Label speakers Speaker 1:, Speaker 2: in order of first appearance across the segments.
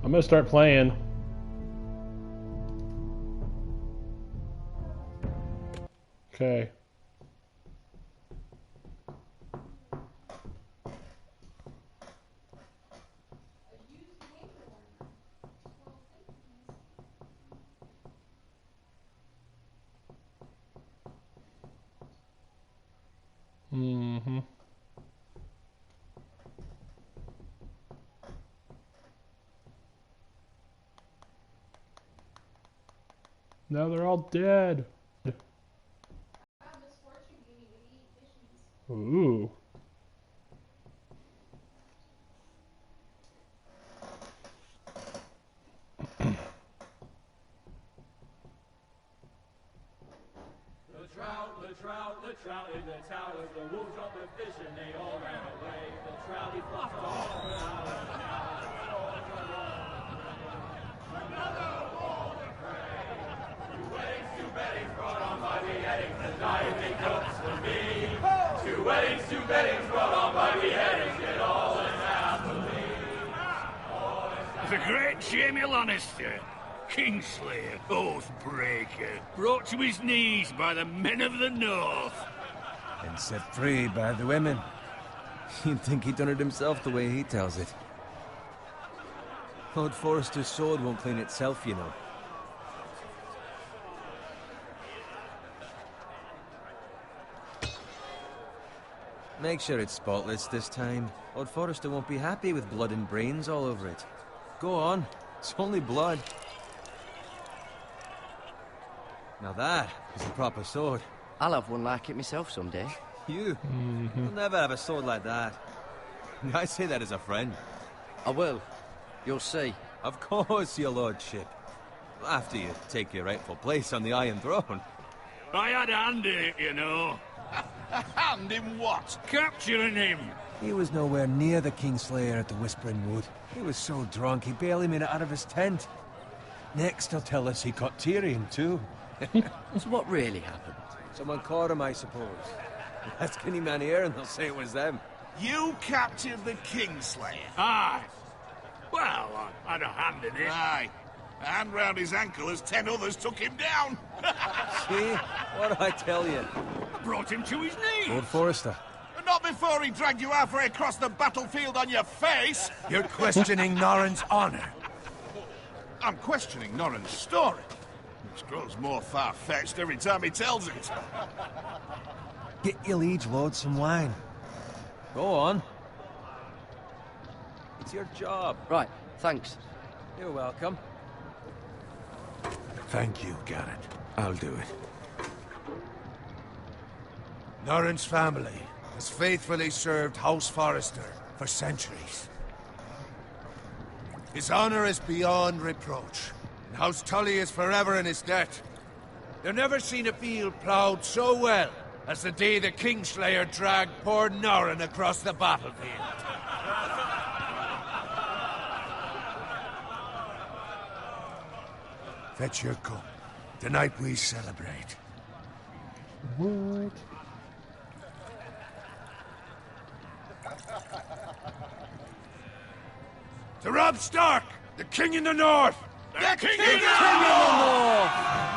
Speaker 1: I'm gonna start playing. Okay. Mm-hmm. Now they're all dead. Ooh.
Speaker 2: The trout in the towers, the wolves dropped the fish and they all ran away. The trout he flopped off. Another wall to pray. Two weddings brought on by beheadings, the diving cooks for me. Two weddings brought on by beheadings, get all in happily.
Speaker 3: It's a great Jamie Lannister, Kingslayer, Oathbreaker, brought to his knees by the men of the North.
Speaker 4: And set free by the women. You'd think he'd done it himself the way he tells it. Lord Forrester's sword won't clean itself, you know. Make sure it's spotless this time. Lord Forrester won't be happy with blood and brains all over it. Go on, it's only blood. Now that is a proper sword.
Speaker 5: I'll have one like it myself someday.
Speaker 4: You? You'll never have a sword like that. I say that as a friend.
Speaker 5: I will. You'll see.
Speaker 4: Of course, your lordship. After you take your rightful place on the Iron Throne.
Speaker 3: I had a hand in it, you know.
Speaker 6: A hand in what?
Speaker 3: Capturing him.
Speaker 4: He was nowhere near the Kingslayer at the Whispering Wood. He was so drunk he barely made it out of his tent. Next he'll tell us he caught Tyrion too.
Speaker 5: So what really happened?
Speaker 4: Someone caught him, I suppose. Ask any man here and they'll say it was them.
Speaker 6: You captured the Kingslayer?
Speaker 3: Aye. Well, I had a hand in it.
Speaker 6: Aye. A hand round his ankle as 10 others took him down.
Speaker 4: See? What do I tell you?
Speaker 3: I brought him to his knees.
Speaker 4: Lord Forrester.
Speaker 6: Not before he dragged you halfway across the battlefield on your face.
Speaker 7: You're questioning Norrin's honor.
Speaker 6: I'm questioning Norrin's story, which grows more far-fetched every time he tells it.
Speaker 4: Get your liege lord some wine. Go on. It's your job.
Speaker 5: Right, thanks.
Speaker 4: You're welcome.
Speaker 7: Thank you, Garrett. I'll do it. Norrin's family has faithfully served House Forrester for centuries. His honor is beyond reproach, and House Tully is forever in his debt. They've never seen a field ploughed so well as the day the Kingslayer dragged poor Norrin across the battlefield. Fetch your cup. Tonight we celebrate.
Speaker 1: What?
Speaker 7: To Robb Stark, the King in the North!
Speaker 6: The King
Speaker 7: in the North!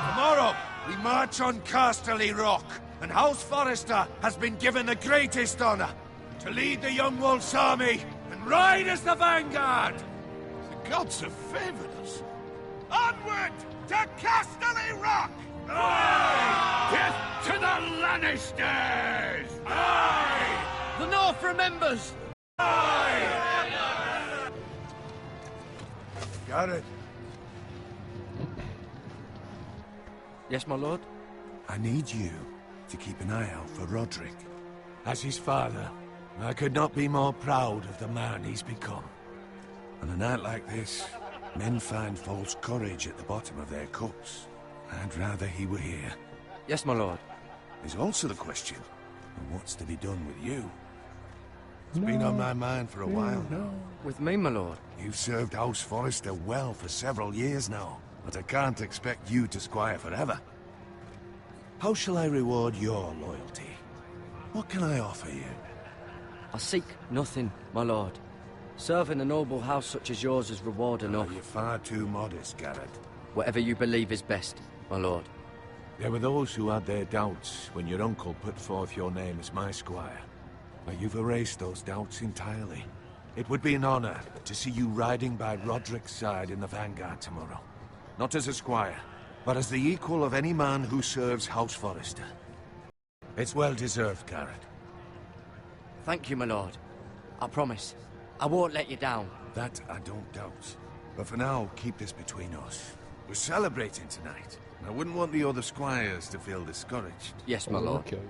Speaker 7: Tomorrow, we march on Casterly Rock, and House Forrester has been given the greatest honor to lead the Young Wolf's army and ride as the vanguard!
Speaker 6: The gods have favored us. Onward to Casterly Rock!
Speaker 3: Aye! Death to the Lannisters! Aye!
Speaker 5: The North remembers!
Speaker 3: Aye!
Speaker 7: Garrett,
Speaker 5: Yes, my lord?
Speaker 7: I need you to keep an eye out for Roderick. As his father, I could not be more proud of the man he's become. On a night like this, men find false courage at the bottom of their cups. I'd rather he were here.
Speaker 5: Yes, my lord.
Speaker 7: There's also the question of what's to be done with you. It's been on my mind for a while now.
Speaker 5: With me, my lord.
Speaker 7: You've served House Forrester well for several years now, but I can't expect you to squire forever. How shall I reward your loyalty? What can I offer you?
Speaker 5: I seek nothing, my lord. Serving a noble house such as yours is reward enough.
Speaker 7: You're far too modest, Garrett.
Speaker 5: Whatever you believe is best, my lord.
Speaker 7: There were those who had their doubts when your uncle put forth your name as my squire. But you've erased those doubts entirely. It would be an honor to see you riding by Roderick's side in the vanguard tomorrow. Not as a squire, but as the equal of any man who serves House Forrester. It's well deserved, Garrett.
Speaker 5: Thank you, my lord. I promise. I won't let you down.
Speaker 7: That I don't doubt. But for now, keep this between us. We're celebrating tonight. I wouldn't want the other squires to feel discouraged.
Speaker 5: Yes, my
Speaker 1: I'll
Speaker 5: lord.
Speaker 1: kill you.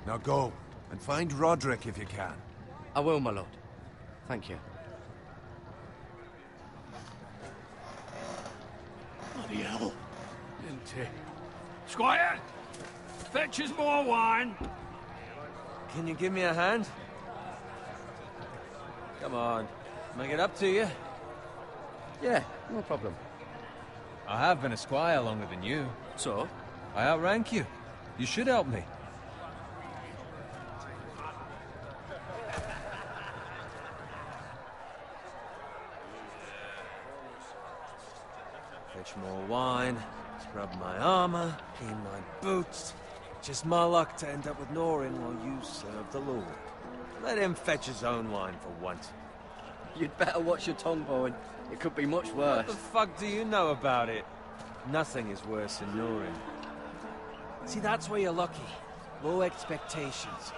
Speaker 7: Now go, and find Roderick if you can.
Speaker 5: I will, my lord. Thank you.
Speaker 3: Bloody hell. Isn't it? Squire! Fetch us more wine.
Speaker 4: Can you give me a hand? Come on. Make it up to you.
Speaker 5: Yeah, no problem.
Speaker 4: I have been a squire longer than you.
Speaker 5: So?
Speaker 4: I outrank you. You should help me. Fetch more wine, scrub my armor, clean my boots. Just my luck to end up with Norin while you serve the Lord. Let him fetch his own wine for once.
Speaker 5: You'd better watch your tongue, Bowen. It could be much worse.
Speaker 4: What the fuck do you know about it? Nothing is worse than Norin. See, that's where you're lucky. Low expectations.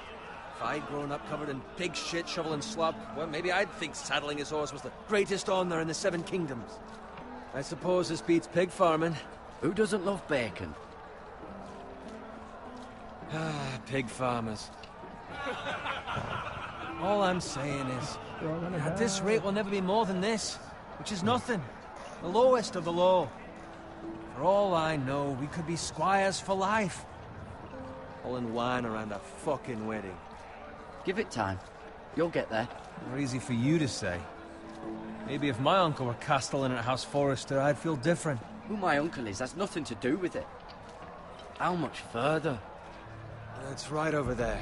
Speaker 4: If I'd grown up covered in pig shit, shovel and slop, well, maybe I'd think saddling his horse was the greatest honor in the Seven Kingdoms. I suppose this beats pig farming.
Speaker 5: Who doesn't love bacon?
Speaker 4: Ah, pig farmers. All I'm saying is, at this rate we'll never be more than this, which is nothing. The lowest of the low. For all I know, we could be squires for life. Pulling wine around a fucking wedding.
Speaker 5: Give it time. You'll get there.
Speaker 4: More easy for you to say. Maybe if my uncle were castellan at House Forrester, I'd feel different.
Speaker 5: Who my uncle is has nothing to do with it. How much further?
Speaker 4: It's right over there.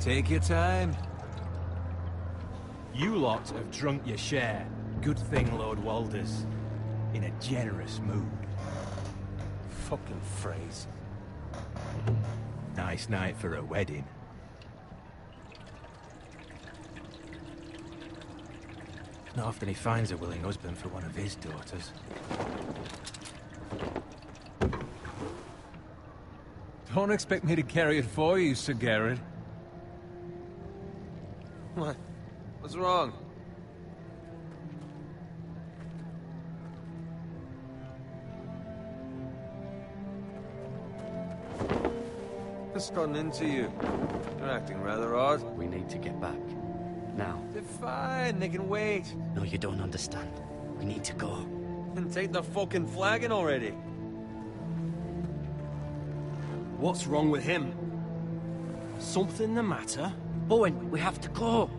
Speaker 4: Take your time.
Speaker 8: You lot have drunk your share. Good thing Lord Walder's in a generous mood.
Speaker 4: Fucking phrase.
Speaker 8: Nice night for a wedding. Not often he finds a willing husband for one of his daughters.
Speaker 4: Don't expect me to carry it for you, Sir Garrett. What? What's wrong? What's gotten into you? You're acting rather odd.
Speaker 5: We need to get back. Now.
Speaker 4: They're fine, they can wait.
Speaker 5: No, you don't understand. We need to go.
Speaker 4: And take the fucking flagon already.
Speaker 8: What's wrong with him? Something the matter?
Speaker 5: Bowen, we have to go.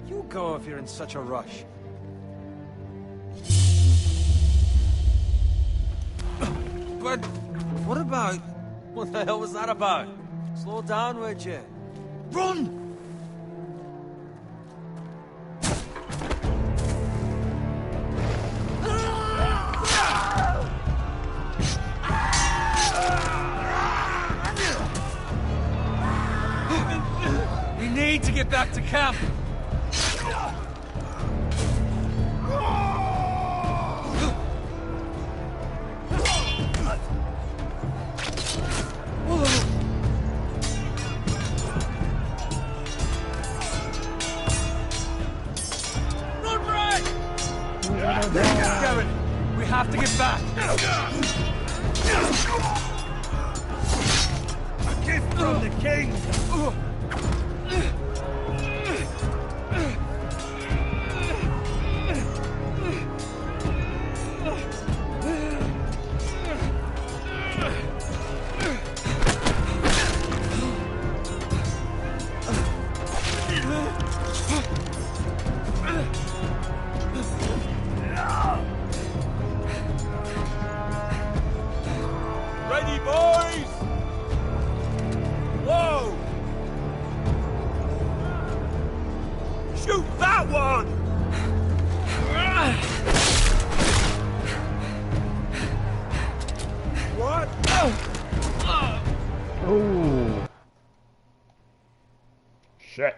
Speaker 4: You go if you're in such a rush. But what about... What the hell was that about? Slow down, would you?
Speaker 3: Run!
Speaker 4: We need to get back to camp. Garrett, we have to get back.
Speaker 3: A gift from the king!
Speaker 1: Oh. Shit.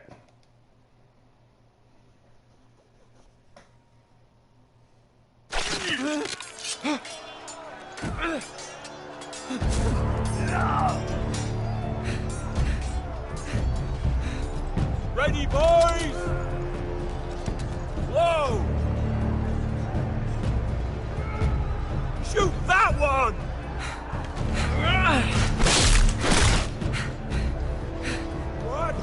Speaker 3: Ready, boys! Whoa! Shoot that one! What?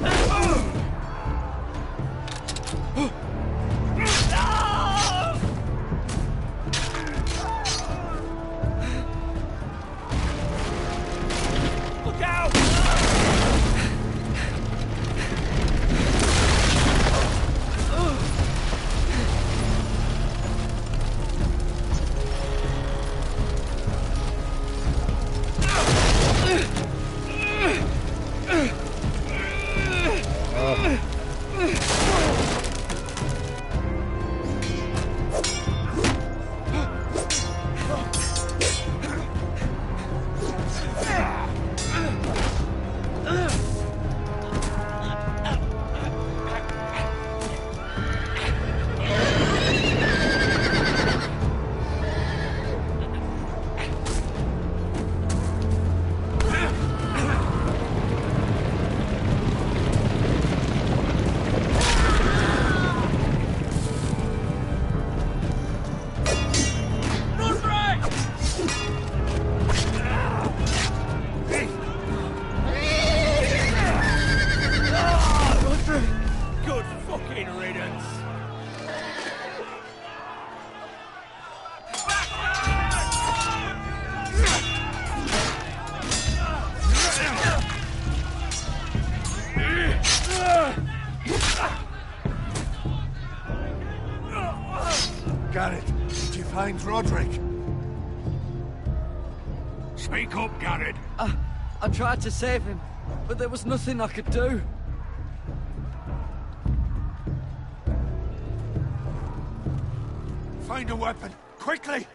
Speaker 3: Look out! Good fucking riddance.
Speaker 7: Garrett, did you find Roderick?
Speaker 3: Speak up, Garrett.
Speaker 5: I tried to save him, but there was nothing I could do.
Speaker 7: Find a weapon, quickly!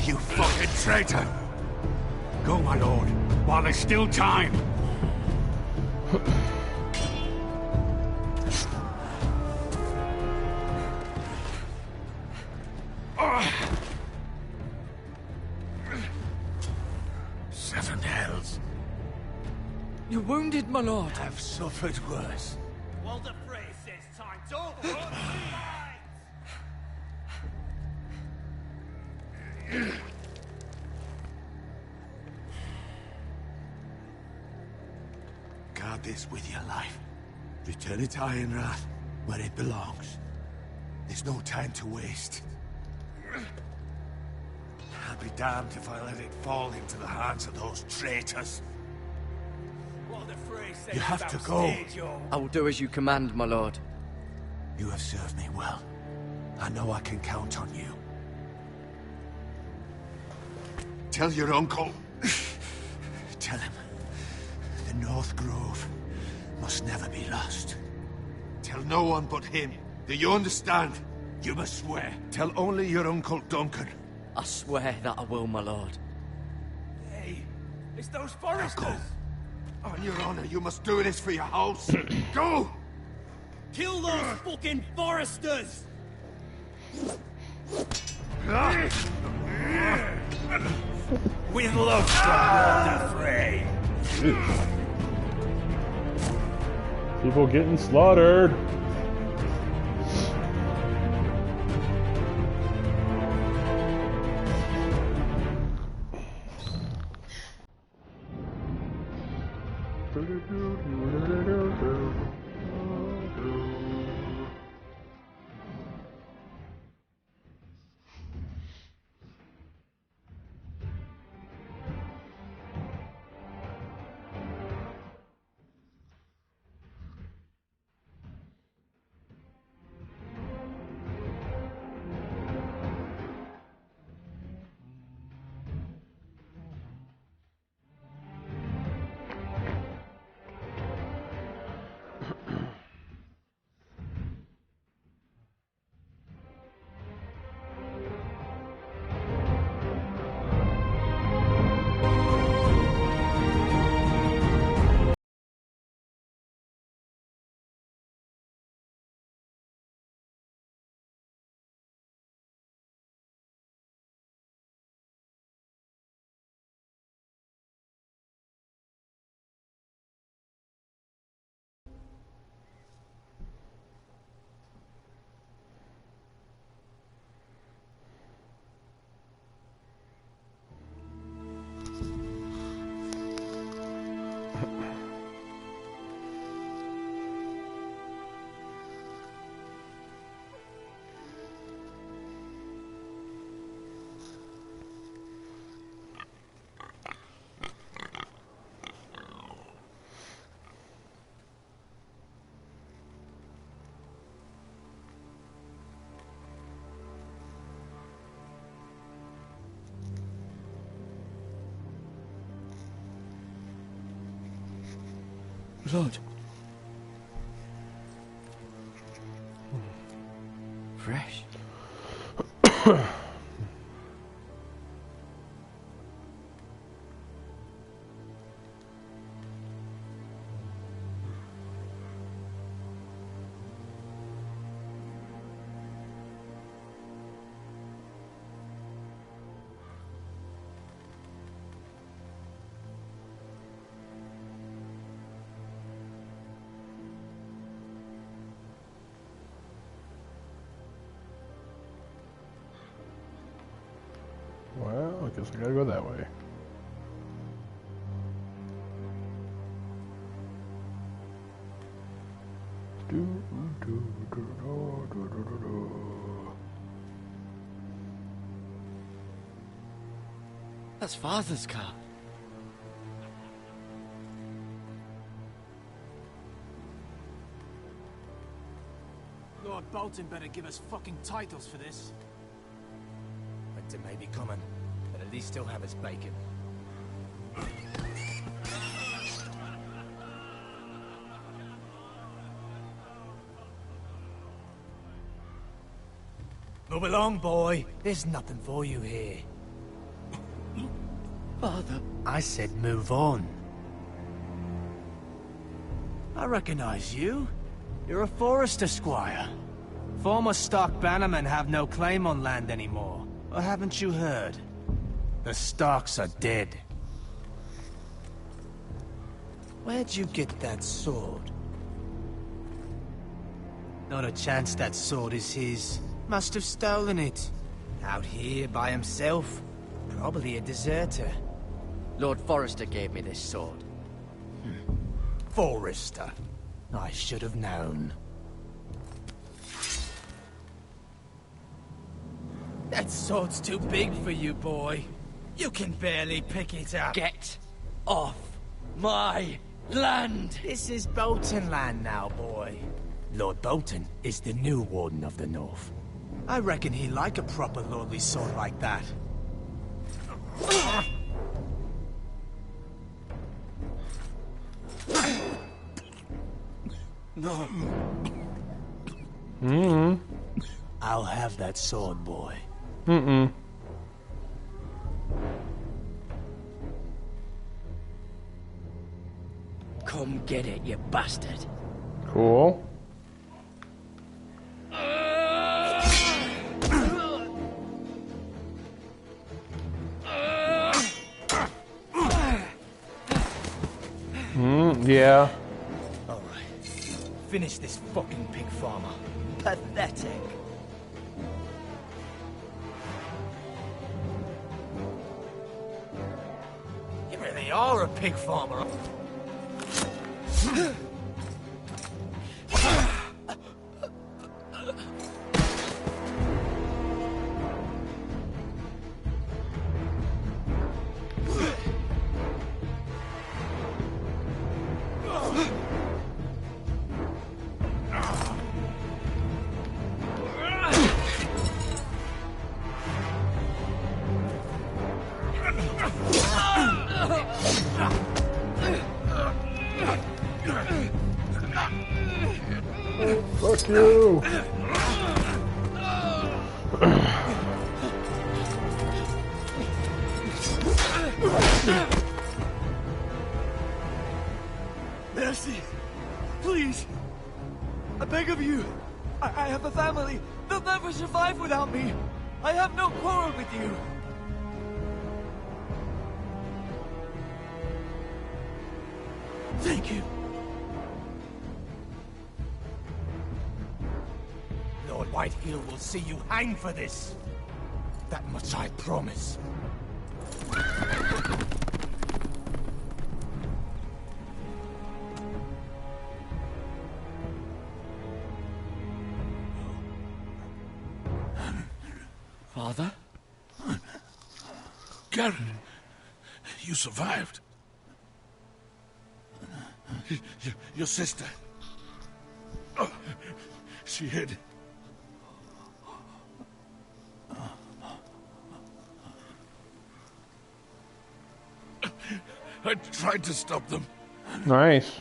Speaker 7: You fucking traitor!
Speaker 3: Go, my lord, while there's still time.
Speaker 7: Seven hells.
Speaker 5: You're wounded, my lord.
Speaker 7: I've suffered worse.
Speaker 3: Walder Frey says time's over.
Speaker 7: Guard this with your life. Return it to Ironrath, where it belongs. There's no time to waste. I'll be damned if I let it fall into the hands of those traitors.
Speaker 3: Walder Frey says
Speaker 7: You have to go.
Speaker 5: I will do as you command, my lord.
Speaker 7: You have served me well. I know I can count on you. Tell your uncle. Tell him. The North Grove must never be lost. Tell no one but him. Do you understand? You must swear. Tell only your Uncle Duncan.
Speaker 5: I swear that I will, my lord.
Speaker 3: Hey, it's those foresters.
Speaker 7: Go. On your honor, you must do this for your house. Go!
Speaker 3: Kill those fucking foresters! With love from Walder Frey.
Speaker 1: People getting slaughtered.
Speaker 5: Blood. Fresh.
Speaker 1: Well, I guess I gotta go that way.
Speaker 5: That's Father's car.
Speaker 8: Lord Bolton better give us fucking titles for this. Winter may be coming, but at least he'll have his bacon. Move along, boy. There's nothing for you here.
Speaker 5: Father.
Speaker 8: I said move on. I recognize you. You're a Forester squire. Former stock bannermen have no claim on land anymore. Or haven't you heard? The Starks are dead. Where'd you get that sword? Not a chance that sword is his. Must have stolen it. Out here by himself. Probably a deserter.
Speaker 5: Lord Forrester gave me this sword.
Speaker 8: Forester. I should have known. That sword's too big for you, boy. You can barely pick it up.
Speaker 5: Get off my land!
Speaker 8: This is Bolton land now, boy. Lord Bolton is the new Warden of the North. I reckon he'd like a proper lordly sword like that.
Speaker 5: No.
Speaker 8: I'll have that sword, boy.
Speaker 5: Come get it, you bastard.
Speaker 1: Cool. Yeah.
Speaker 8: Alright. Finish this fucking pig farmer.
Speaker 5: Pathetic.
Speaker 8: You really are a pig farmer.
Speaker 1: Fuck you!
Speaker 9: Mercy! Please! I beg of you! I have a family! They'll never survive without me! I have no quarrel with you! Thank you!
Speaker 8: Lord Whitehill will see you hang for this. That much I promise.
Speaker 5: Father?
Speaker 6: Garrett, you survived. Your sister. Oh, she hid. I tried to stop them.
Speaker 1: Nice.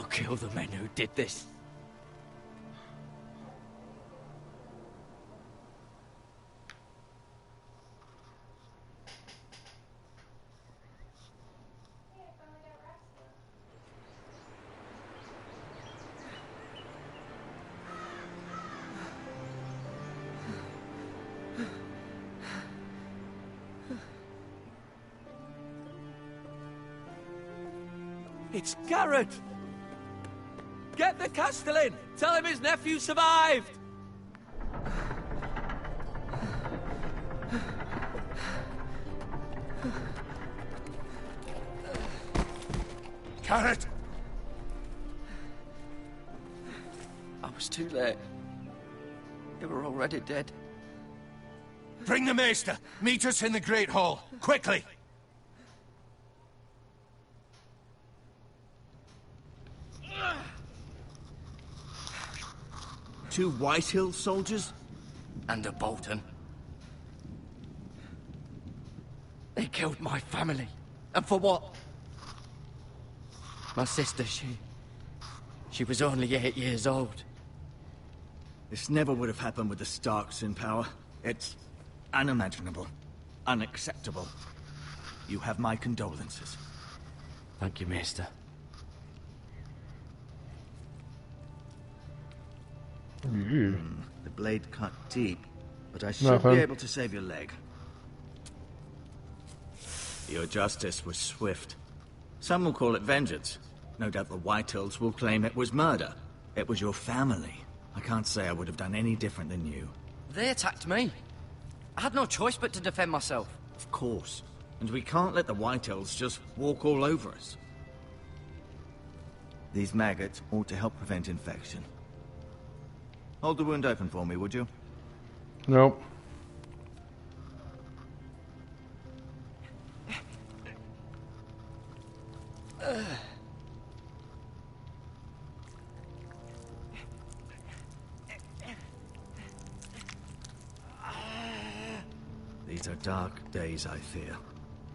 Speaker 5: kill the men who did this.
Speaker 4: It's Garrett! Get the Castellan! Tell him his nephew survived!
Speaker 7: Garrett!
Speaker 5: I was too late. They were already dead.
Speaker 7: Bring the Maester! Meet us in the Great Hall! Quickly!
Speaker 9: Two Whitehill soldiers?
Speaker 5: And a Bolton. They killed my family. And for what? My sister, she was only 8 years old.
Speaker 9: This never would have happened with the Starks in power. It's unimaginable. Unacceptable. You have my condolences.
Speaker 5: Thank you, Maester.
Speaker 9: The blade cut deep, but I should
Speaker 1: Nothing.
Speaker 9: be able to save your leg. Your justice was swift. Some will call it vengeance. No doubt the Whitehills will claim it was murder. It was your family. I can't say I would have done any different than you.
Speaker 5: They attacked me. I had no choice but to defend myself.
Speaker 9: Of course. And we can't let the Whitehills just walk all over us. These maggots ought to help prevent infection. Hold the wound open for me, would you?
Speaker 1: Nope.
Speaker 9: These are dark days, I fear.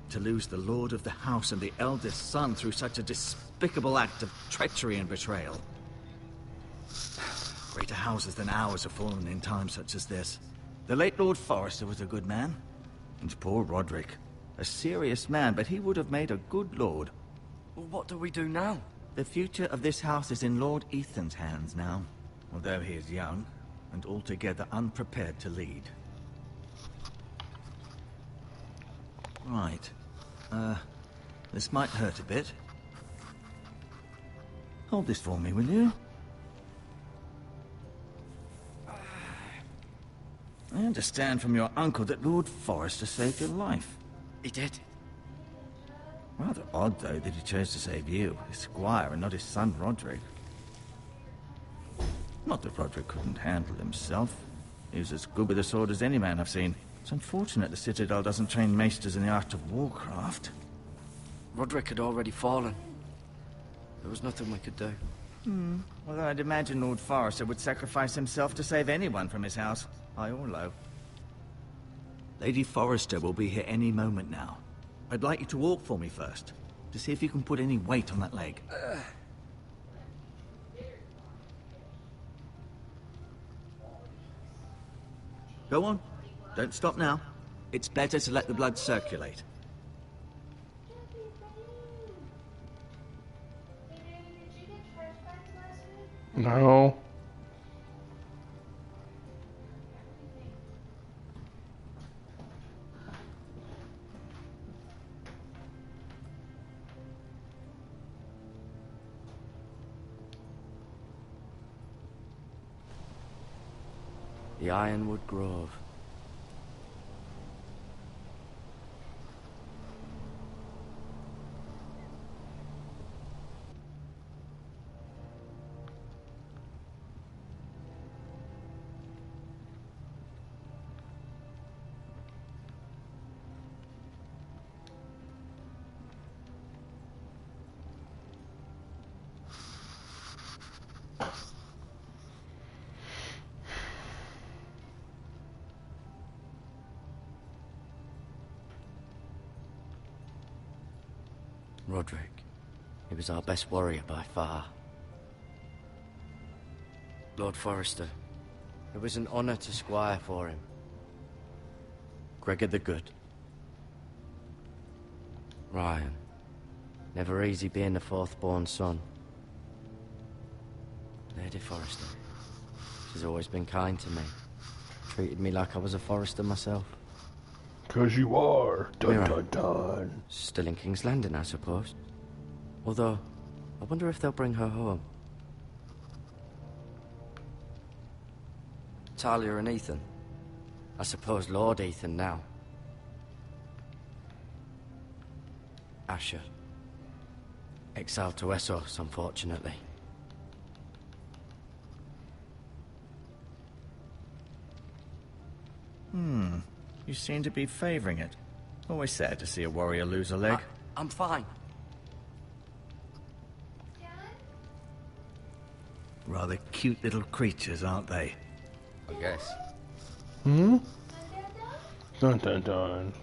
Speaker 9: To lose the lord of the house and the eldest son through such a despicable act of treachery and betrayal. Greater houses than ours have fallen in times such as this. The late Lord Forrester was a good man. And poor Roderick. A serious man, but he would have made a good lord.
Speaker 5: Well, what do we do now?
Speaker 9: The future of this house is in Lord Ethan's hands now. Although he is young, and altogether unprepared to lead. Right. This might hurt a bit. Hold this for me, will you? I understand from your uncle that Lord Forrester saved your life.
Speaker 5: He did.
Speaker 9: Rather odd, though, that he chose to save you, his squire, and not his son Roderick. Not that Roderick couldn't handle himself. He was as good with a sword as any man I've seen. It's unfortunate the Citadel doesn't train maesters in the art of warcraft.
Speaker 5: Roderick had already fallen. There was nothing we could do.
Speaker 9: Although I'd imagine Lord Forrester would sacrifice himself to save anyone from his house, high or low. Lady Forrester will be here any moment now. I'd like you to walk for me first, to see if you can put any weight on that leg. Go on. Don't stop now. It's better to let the blood circulate.
Speaker 1: No.
Speaker 5: The Ironwood Grove. Roderick. He was our best warrior by far. Lord Forrester. It was an honor to squire for him. Gregor the Good. Ryan. Never easy being the fourth-born son. Lady Forrester. She's always been kind to me. Treated me like I was a Forrester myself.
Speaker 1: 'Cause you are. Dun
Speaker 5: Mira.
Speaker 1: dun dun.
Speaker 5: Still in King's Landing, I suppose. Although, I wonder if they'll bring her home. Talia and Ethan. I suppose Lord Ethan now. Asher. Exiled to Essos, unfortunately.
Speaker 9: You seem to be favoring it. Always sad to see a warrior lose a leg.
Speaker 5: I'm fine.
Speaker 9: Rather cute little creatures, aren't they?
Speaker 5: I guess.
Speaker 1: Hmm? Dun dun dun.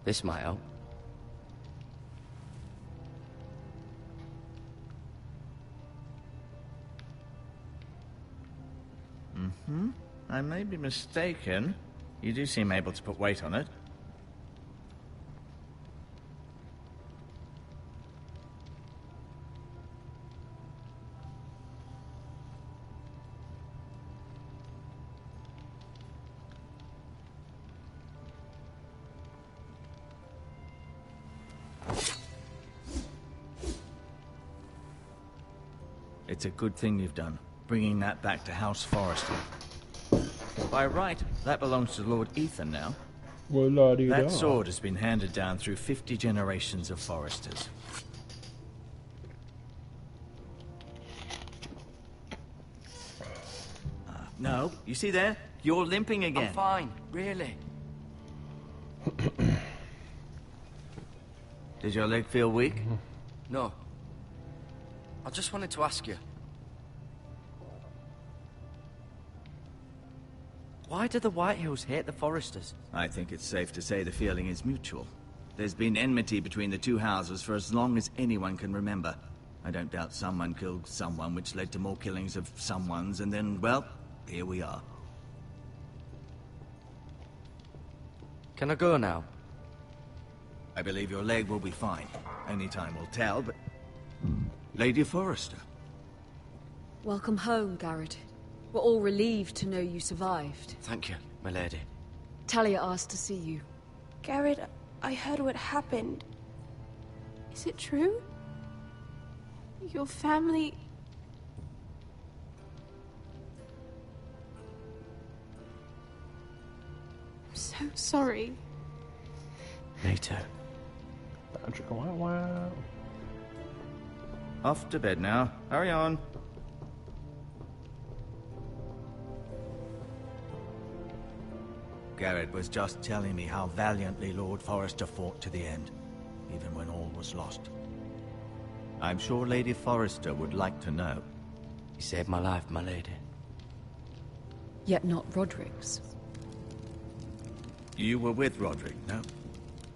Speaker 5: This might help.
Speaker 9: I may be mistaken. You do seem able to put weight on it. It's a good thing you've done, bringing that back to House Forrester. By right, that belongs to Lord Ethan now.
Speaker 1: Well, la-dee-da.
Speaker 9: That sword has been handed down through 50 generations of Forresters. No, you see there? You're limping again.
Speaker 5: I'm fine, really.
Speaker 9: Does your leg feel weak?
Speaker 5: No. I just wanted to ask you. Why do the Whitehills hate the Forresters?
Speaker 9: I think it's safe to say the feeling is mutual. There's been enmity between the two houses for as long as anyone can remember. I don't doubt someone killed someone, which led to more killings of someones, and then, well, here we are.
Speaker 5: Can I go now?
Speaker 9: I believe your leg will be fine. Only time will tell, but... Lady Forrester.
Speaker 10: Welcome home, Garrett. We're all relieved to know you survived.
Speaker 5: Thank you, my lady.
Speaker 10: Talia asked to see you.
Speaker 11: Garrett, I heard what happened. Is it true? Your family... I'm so sorry.
Speaker 5: Me too.
Speaker 1: Wow, wow.
Speaker 9: Off to bed now. Hurry on. Garrett was just telling me how valiantly Lord Forrester fought to the end, even when all was lost. I'm sure Lady Forrester would like to know.
Speaker 5: You saved my life, my lady.
Speaker 10: Yet not Roderick's.
Speaker 9: You were with Roderick, no?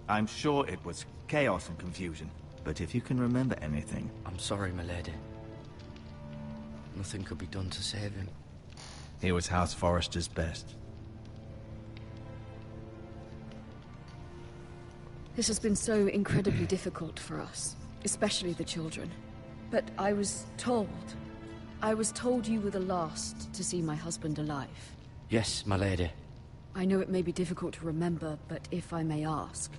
Speaker 9: I'm sure it was chaos and confusion, but if you can remember anything...
Speaker 5: I'm sorry, my lady. Nothing could be done to save him.
Speaker 9: He was House Forrester's best.
Speaker 10: This has been so incredibly difficult for us, especially the children. But I was told you were the last to see my husband alive.
Speaker 5: Yes, my lady.
Speaker 10: I know it may be difficult to remember, but if I may ask,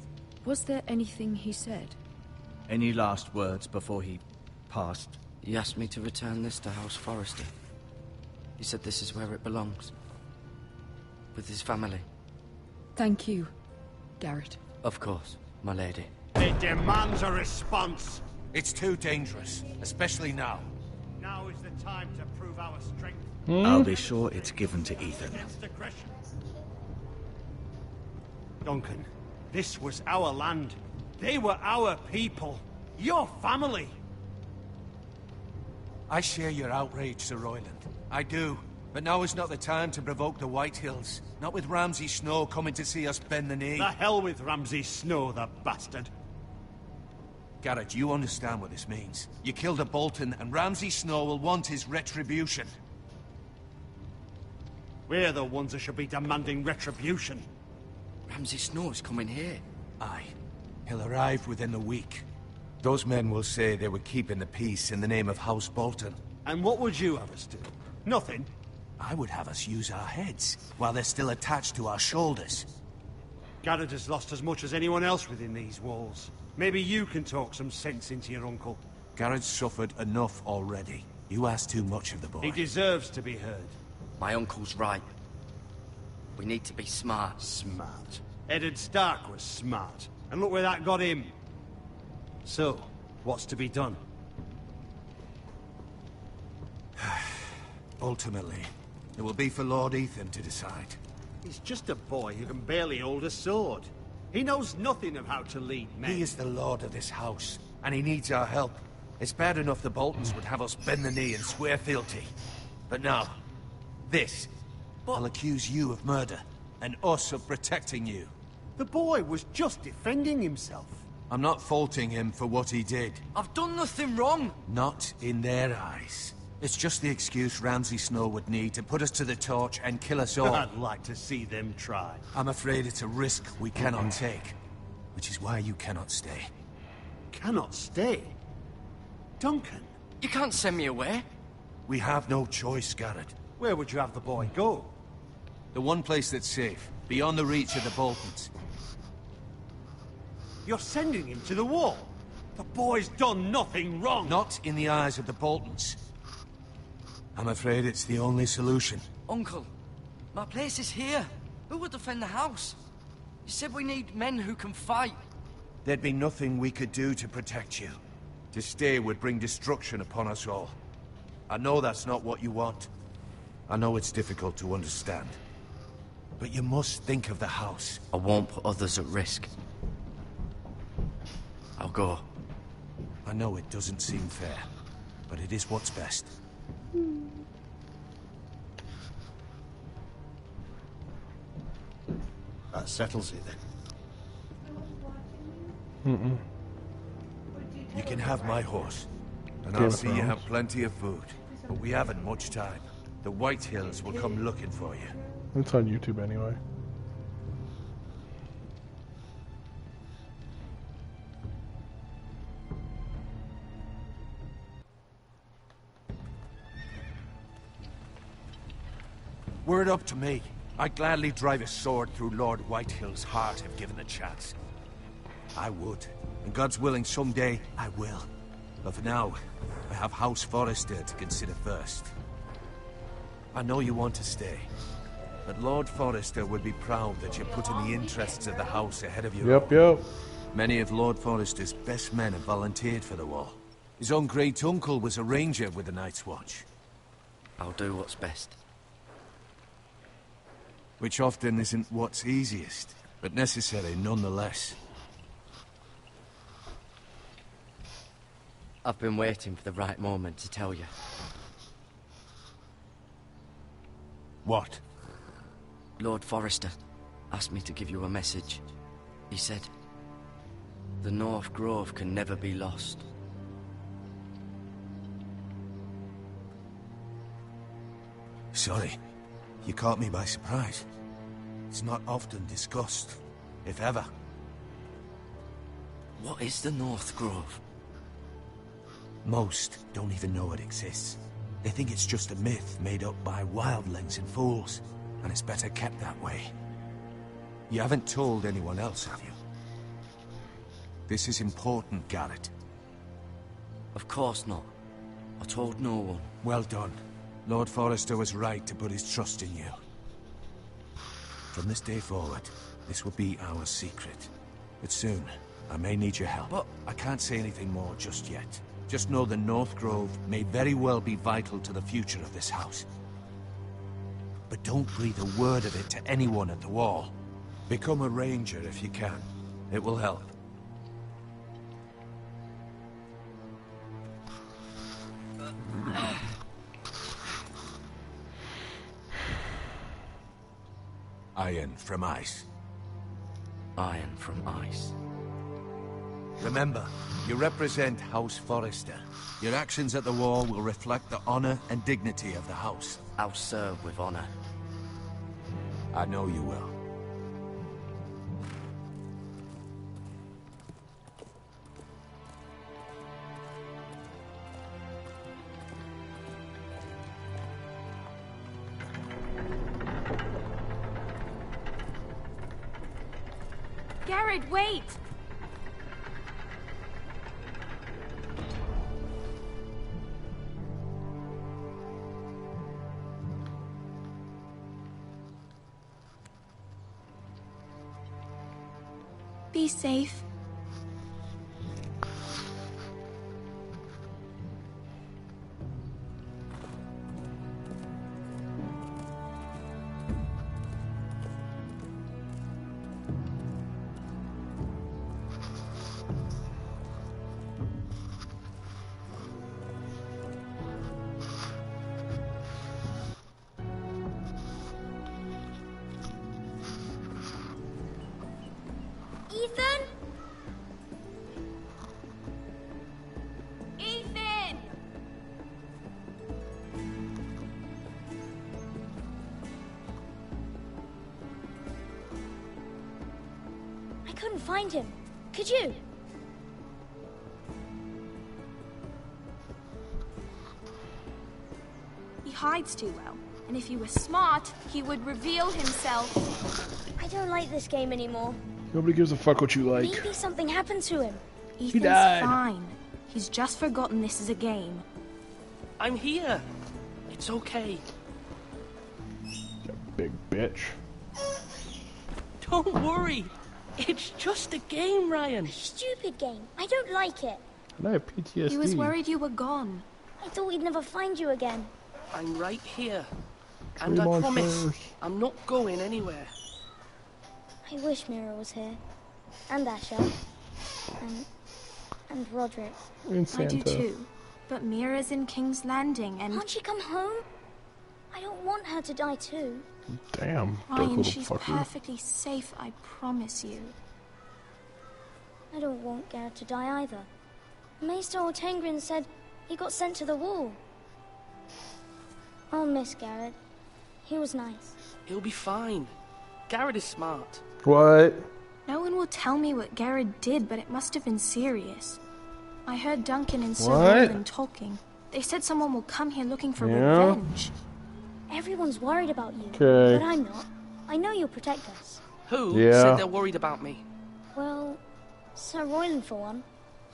Speaker 10: was there anything he said?
Speaker 9: Any last words before he passed?
Speaker 5: He asked me to return this to House Forrester. He said this is where it belongs. With his family.
Speaker 10: Thank you, Garrett.
Speaker 5: Of course, my lady.
Speaker 3: It demands a response.
Speaker 7: It's too dangerous, especially now.
Speaker 3: Now is the time to prove our strength.
Speaker 9: I'll be sure it's given to Ethan.
Speaker 3: Against aggression. Duncan,
Speaker 12: This was our land. They were our people. Your family.
Speaker 7: I share your outrage, Sir Royland. I do. But now is not the time to provoke the White Hills. Not with Ramsay Snow coming to see us bend the knee.
Speaker 12: The hell with Ramsay Snow, the bastard.
Speaker 7: Garrett, you understand what this means. You killed a Bolton, and Ramsay Snow will want his retribution.
Speaker 12: We're the ones that should be demanding retribution.
Speaker 5: Ramsay Snow is coming here.
Speaker 7: Aye. He'll arrive within a week. Those men will say they were keeping the peace in the name of House Bolton.
Speaker 12: And what would you have us do? Nothing.
Speaker 7: I would have us use our heads, while they're still attached to our shoulders.
Speaker 12: Garrett has lost as much as anyone else within these walls. Maybe you can talk some sense into your uncle.
Speaker 7: Garrett's suffered enough already. You ask too much of the boy.
Speaker 12: He deserves to be heard.
Speaker 5: My uncle's right. We need to be smart.
Speaker 12: Smart. Eddard Stark was smart. And look where that got him. So, what's to be done?
Speaker 7: Ultimately, it will be for Lord Ethan to decide.
Speaker 12: He's just a boy who can barely hold a sword. He knows nothing of how to lead men.
Speaker 7: He is the lord of this house, and he needs our help. It's bad enough the Boltons would have us bend the knee and swear fealty. But now, this. I'll accuse you of murder, and us of protecting you.
Speaker 12: The boy was just defending himself.
Speaker 7: I'm not faulting him for what he did.
Speaker 5: I've done nothing wrong.
Speaker 7: Not in their eyes. It's just the excuse Ramsay Snow would need to put us to the torch and kill us all.
Speaker 12: I'd like to see them try.
Speaker 7: I'm afraid it's a risk we cannot take, which is why you cannot stay.
Speaker 12: Cannot stay? Duncan?
Speaker 5: You can't send me away.
Speaker 7: We have no choice, Garrett.
Speaker 12: Where would you have the boy go?
Speaker 7: The one place that's safe, beyond the reach of the Boltons.
Speaker 12: You're sending him to the wall? The boy's done nothing wrong!
Speaker 7: Not in the eyes of the Boltons. I'm afraid it's the only solution.
Speaker 5: Uncle, my place is here. Who will defend the house? You said we need men who can fight.
Speaker 7: There'd be nothing we could do to protect you. To stay would bring destruction upon us all. I know that's not what you want. I know it's difficult to understand. But you must think of the house.
Speaker 5: I won't put others at risk. I'll go.
Speaker 7: I know it doesn't seem fair, but it is what's best.
Speaker 12: That settles it then.
Speaker 7: You can have my horse, and
Speaker 1: Game
Speaker 7: I'll
Speaker 1: of
Speaker 7: see you
Speaker 1: Thrones.
Speaker 7: have plenty of food. But we haven't much time. The White Hills will come looking for you.
Speaker 1: It's on YouTube anyway.
Speaker 7: Were it up to me, I'd gladly drive a sword through Lord Whitehill's heart if given the chance. I would. And God's willing, someday I will. But for now, I have House Forrester to consider first. I know you want to stay, but Lord Forrester would be proud that you're putting the interests of the house ahead of your own.
Speaker 1: Yep.
Speaker 7: Many of Lord Forrester's best men have volunteered for the war. His own great uncle was a ranger with the Night's Watch.
Speaker 5: I'll do what's best.
Speaker 7: Which often isn't what's easiest, but necessary nonetheless.
Speaker 5: I've been waiting for the right moment to tell you.
Speaker 7: What?
Speaker 5: Lord Forrester asked me to give you a message. He said, the North Grove can never be lost.
Speaker 7: Sorry, you caught me by surprise. It's not often discussed, if ever.
Speaker 5: What is the North Grove?
Speaker 7: Most don't even know it exists. They think it's just a myth made up by wildlings and fools, and it's better kept that way. You haven't told anyone else, have you? This is important, Garrett.
Speaker 5: Of course not. I told no one.
Speaker 7: Well done. Lord Forrester was right to put his trust in you. From this day forward, this will be our secret. But soon, I may need your help.
Speaker 5: But
Speaker 7: I can't say anything more just yet. Just know the North Grove may very well be vital to the future of this house. But don't breathe a word of it to anyone at the Wall. Become a ranger if you can. It will help. Iron from ice.
Speaker 5: Iron from ice.
Speaker 7: Remember, you represent House Forrester. Your actions at the war will reflect the honor and dignity of the house.
Speaker 5: I'll serve with honor.
Speaker 7: I know you will.
Speaker 11: Garrett, wait! Be safe. Ethan? Ethan!
Speaker 13: I couldn't find him. Could you?
Speaker 11: He hides too well, and if he were smart, he would reveal himself.
Speaker 13: I don't like this game anymore.
Speaker 1: Nobody gives a fuck what you like.
Speaker 13: Maybe something happened to him.
Speaker 11: Ethan's
Speaker 1: died.
Speaker 11: fine. He's just forgotten this is a game.
Speaker 14: I'm here. It's okay.
Speaker 1: You big bitch.
Speaker 14: Don't worry. It's just a game, Ryan.
Speaker 13: Stupid game. I don't like it.
Speaker 1: And I have PTSD.
Speaker 11: He was worried you were gone.
Speaker 13: I thought we'd never find you again.
Speaker 14: I'm right here.
Speaker 1: Tree
Speaker 14: And I
Speaker 1: monsters.
Speaker 14: promise, I'm not going anywhere.
Speaker 13: I wish Mira was here. And Asher. And Roderick.
Speaker 1: And
Speaker 11: I do
Speaker 1: Santa.
Speaker 11: too. But Mira's in King's Landing and...
Speaker 13: Can't she come home? I don't want her to die too.
Speaker 1: Damn, dark
Speaker 11: Ryan,
Speaker 1: little
Speaker 11: she's
Speaker 1: fucker.
Speaker 11: perfectly safe, I promise you.
Speaker 13: I don't want Garrett to die either. Maester Ortengrin said he got sent to the wall. I'll miss Garrett. He was nice.
Speaker 14: He'll be fine. Garrett is smart.
Speaker 1: What?
Speaker 11: No one will tell me what Garrett did, but it must have been serious. I heard Duncan and Sir
Speaker 1: What?
Speaker 11: Roland talking. They said someone will come here looking for
Speaker 1: Yeah?
Speaker 11: revenge.
Speaker 13: Everyone's worried about you.
Speaker 1: Okay.
Speaker 13: But I'm not. I know you'll protect us.
Speaker 14: Who
Speaker 1: Yeah.
Speaker 14: said they're worried about me?
Speaker 13: Well, Sir Roland for one.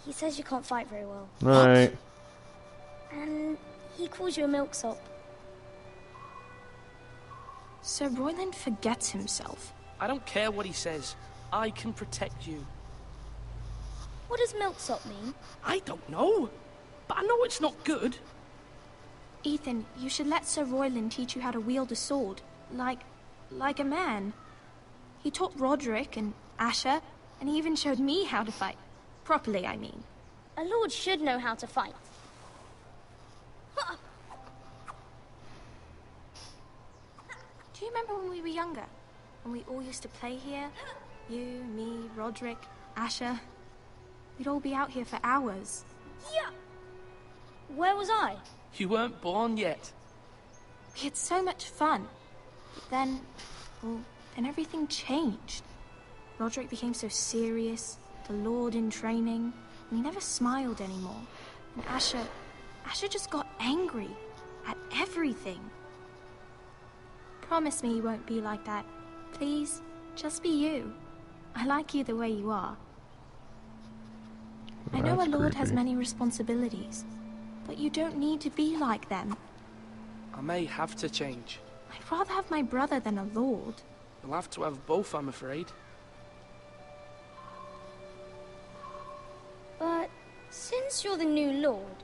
Speaker 13: He says you can't fight very well.
Speaker 1: Right.
Speaker 13: And he calls you a milksop.
Speaker 11: Sir Roland forgets himself.
Speaker 14: I don't care what he says. I can protect you.
Speaker 13: What does milksop mean?
Speaker 14: I don't know. But I know it's not good.
Speaker 11: Ethan, you should let Sir Roland teach you how to wield a sword. Like a man. He taught Roderick and Asher, and he even showed me how to fight. Properly, I mean.
Speaker 13: A lord should know how to fight.
Speaker 11: Do you remember when we were younger? When we all used to play here? You, me, Roderick, Asher. We'd all be out here for hours.
Speaker 13: Yeah. Where was I?
Speaker 14: You weren't born yet.
Speaker 11: We had so much fun. But then, well, then everything changed. Roderick became so serious, the Lord in training, and he never smiled anymore. And Asher just got angry at everything. Promise me you won't be like that. Please, just be you. I like you the way you are. I know a
Speaker 1: That's
Speaker 11: lord has
Speaker 1: creepy.
Speaker 11: many responsibilities, but you don't need to be like them.
Speaker 14: I may have to change.
Speaker 11: I'd rather have my brother than a lord.
Speaker 14: You'll have to have both, I'm afraid.
Speaker 13: But since you're the new lord,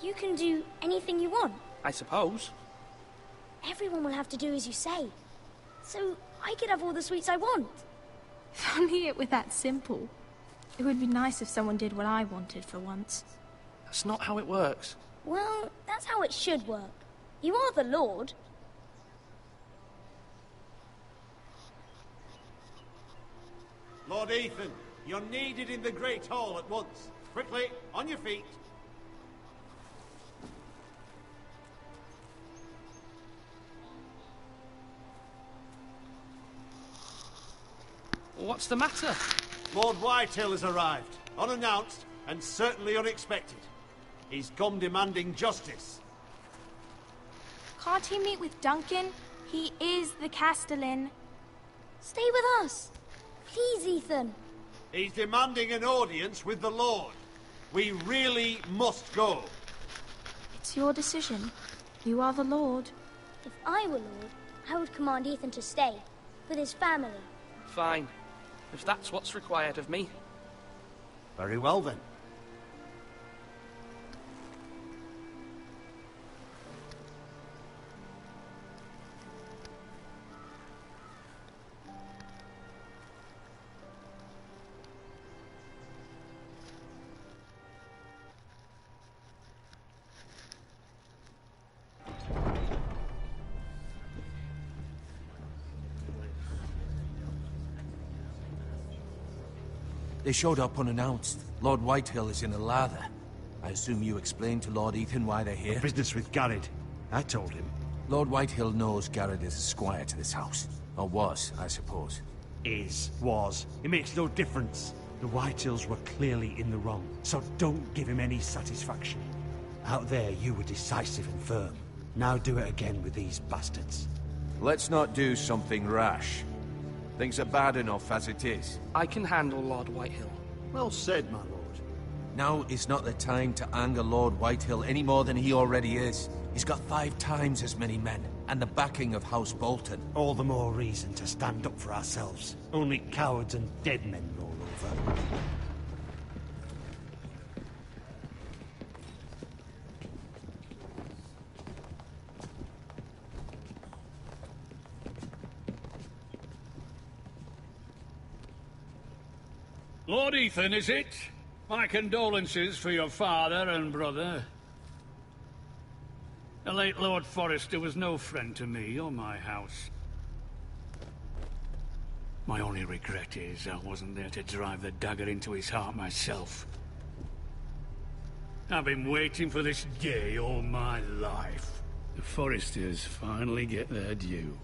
Speaker 13: you can do anything you want.
Speaker 14: I suppose.
Speaker 13: Everyone will have to do as you say. So I could have all the sweets I want.
Speaker 11: If only it were that simple. It would be nice if someone did what I wanted for once.
Speaker 14: That's not how it works.
Speaker 13: Well, that's how it should work. You are the Lord.
Speaker 12: Lord Ethan, you're needed in the Great Hall at once. Quickly, on your feet.
Speaker 14: What's the matter?
Speaker 12: Lord Whitehill has arrived, unannounced and certainly unexpected. He's come demanding justice.
Speaker 11: Can't he meet with Duncan? He is the Castellan.
Speaker 13: Stay with us. Please, Ethan.
Speaker 12: He's demanding an audience with the Lord. We really must go.
Speaker 11: It's your decision. You are the Lord.
Speaker 13: If I were Lord, I would command Ethan to stay, with his family.
Speaker 14: Fine. If that's what's required of me.
Speaker 12: Very well then.
Speaker 7: They showed up unannounced. Lord Whitehill is in a lather. I assume you explained to Lord Ethan why they're here?
Speaker 12: Business with Garrett. I told him.
Speaker 7: Lord Whitehill knows Garrett is a squire to this house. Or was, I suppose.
Speaker 12: Was. It makes no difference. The Whitehills were clearly in the wrong, so don't give him any satisfaction. Out there, you were decisive and firm. Now do it again with these bastards.
Speaker 7: Let's not do something rash. Things are bad enough as it is.
Speaker 14: I can handle Lord Whitehill.
Speaker 12: Well said, my lord.
Speaker 7: Now is not the time to anger Lord Whitehill any more than he already is. He's got 5 times as many men, and the backing of House Bolton.
Speaker 12: All the more reason to stand up for ourselves. Only cowards and dead men roll over.
Speaker 3: Lord Ethan, is it? My condolences for your father and brother. The late Lord Forrester was no friend to me or my house. My only regret is I wasn't there to drive the dagger into his heart myself. I've been waiting for this day all my life. The Forresters finally get their due.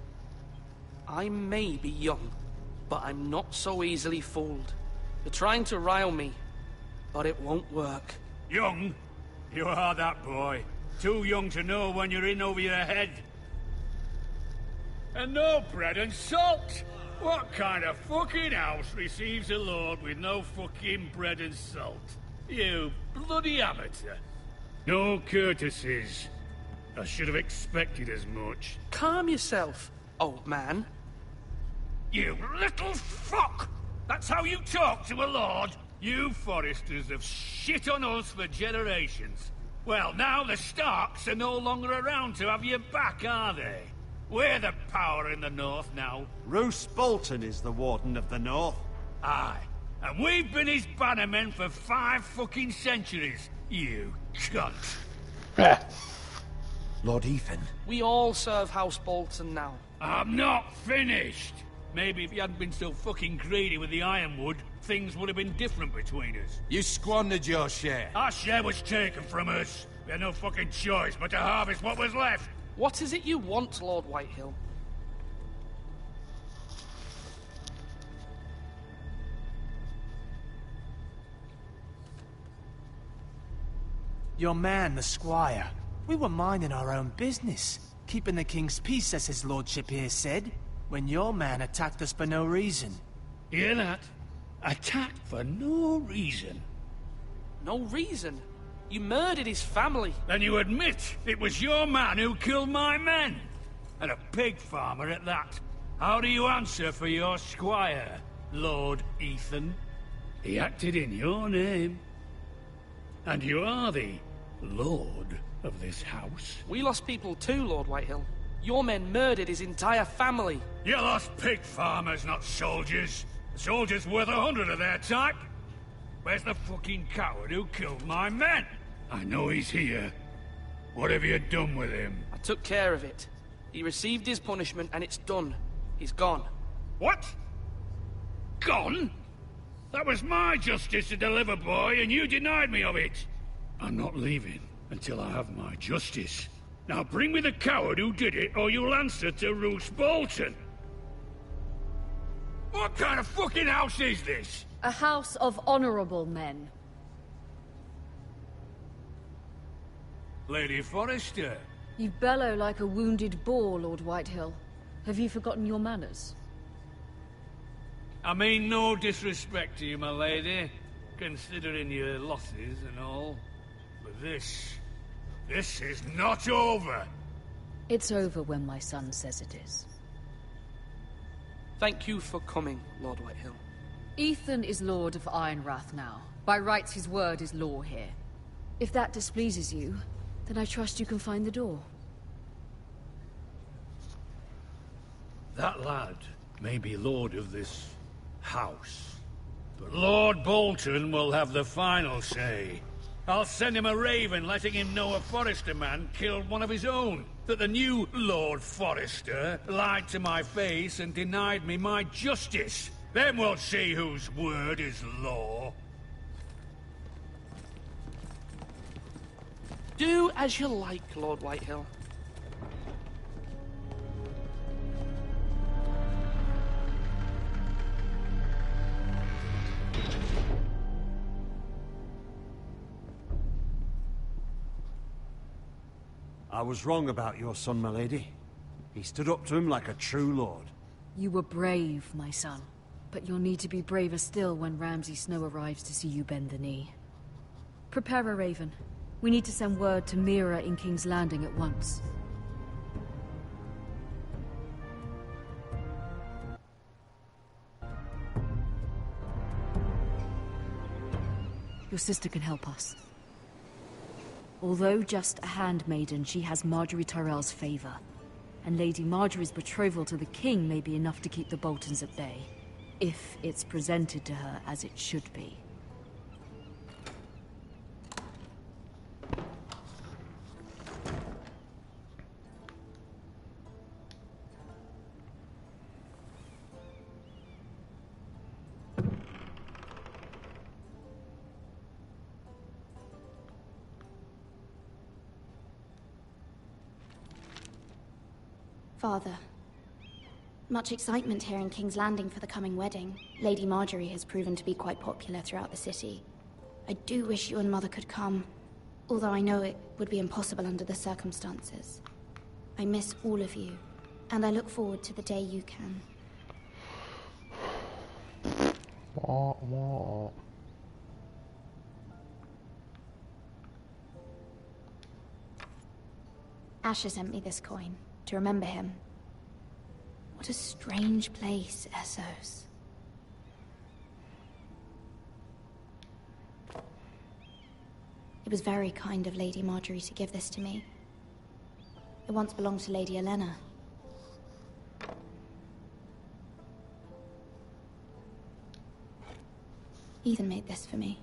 Speaker 14: I may be young, but I'm not so easily fooled. You're trying to rile me, but it won't work.
Speaker 3: Young? You are that boy. Too young to know when you're in over your head. And no bread and salt! What kind of fucking house receives a lord with no fucking bread and salt? You bloody amateur. No courtesies. I should have expected as much.
Speaker 14: Calm yourself, old man.
Speaker 3: You little fuck! That's how you talk to a lord? You Forresters have shit on us for generations. Well, now the Starks are no longer around to have your back, are they? We're the power in the north now.
Speaker 12: Roose Bolton is the Warden of the North.
Speaker 3: Aye. And we've been his bannermen for 5 fucking centuries. You cunt.
Speaker 7: Lord Ethan.
Speaker 14: We all serve House Bolton now.
Speaker 3: I'm not finished. Maybe if you hadn't been so fucking greedy with the ironwood, things would have been different between us.
Speaker 7: You squandered your share.
Speaker 3: Our share was taken from us. We had no fucking choice but to harvest what was left.
Speaker 14: What is it you want, Lord Whitehill?
Speaker 8: Your man, the squire. We were minding our own business, keeping the king's peace, as his lordship here said, when your man attacked us for no reason.
Speaker 3: Hear that? Attacked for no reason.
Speaker 14: No reason? You murdered his family.
Speaker 3: Then you admit it was your man who killed my men. And a pig farmer at that. How do you answer for your squire, Lord Ethan? He acted in your name. And you are the lord of this house.
Speaker 14: We lost people too, Lord Whitehill. Your men murdered his entire family.
Speaker 3: You lost pig farmers, not soldiers. A soldier's worth 100 of their type. Where's the fucking coward who killed my men? I know he's here. What have you done with him?
Speaker 14: I took care of it. He received his punishment and it's done. He's gone.
Speaker 3: What? Gone? That was my justice to deliver, boy, and you denied me of it. I'm not leaving until I have my justice. Now bring me the coward who did it, or you'll answer to Roose Bolton. What kind of fucking house is this?
Speaker 10: A house of honorable men.
Speaker 3: Lady Forrester.
Speaker 10: You bellow like a wounded boar, Lord Whitehill. Have you forgotten your manners?
Speaker 3: I mean no disrespect to you, my lady, considering your losses and all. But this is not over.
Speaker 10: It's over when my son says it is.
Speaker 14: Thank you for coming, Lord Whitehill.
Speaker 10: Ethan is Lord of Ironrath now. By rights, his word is law here. If that displeases you, then I trust you can find the door.
Speaker 3: That lad may be lord of this house, but Lord Bolton will have the final say. I'll send him a raven letting him know a Forrester man killed one of his own. That the new Lord Forrester lied to my face and denied me my justice. Then we'll see whose word is law.
Speaker 14: Do as you like, Lord Whitehill.
Speaker 12: I was wrong about your son, my lady. He stood up to him like a true lord.
Speaker 10: You were brave, my son. But you'll need to be braver still when Ramsay Snow arrives to see you bend the knee. Prepare a raven. We need to send word to Mira in King's Landing at once. Your sister can help us. Although just a handmaiden, she has Marjorie Tyrell's favor. And Lady Marjorie's betrothal to the king may be enough to keep the Boltons at bay. If it's presented to her as it should be.
Speaker 11: Father. Much excitement here in King's Landing for the coming wedding. Lady Marjorie has proven to be quite popular throughout the city. I do wish you and Mother could come, although I know it would be impossible under the circumstances. I miss all of you, and I look forward to the day you can.
Speaker 1: Wah, wah.
Speaker 11: Asher sent me this coin, to remember him. What a strange place, Essos. It was very kind of Lady Marjorie to give this to me. It once belonged to Lady Elena. Ethan made this for me.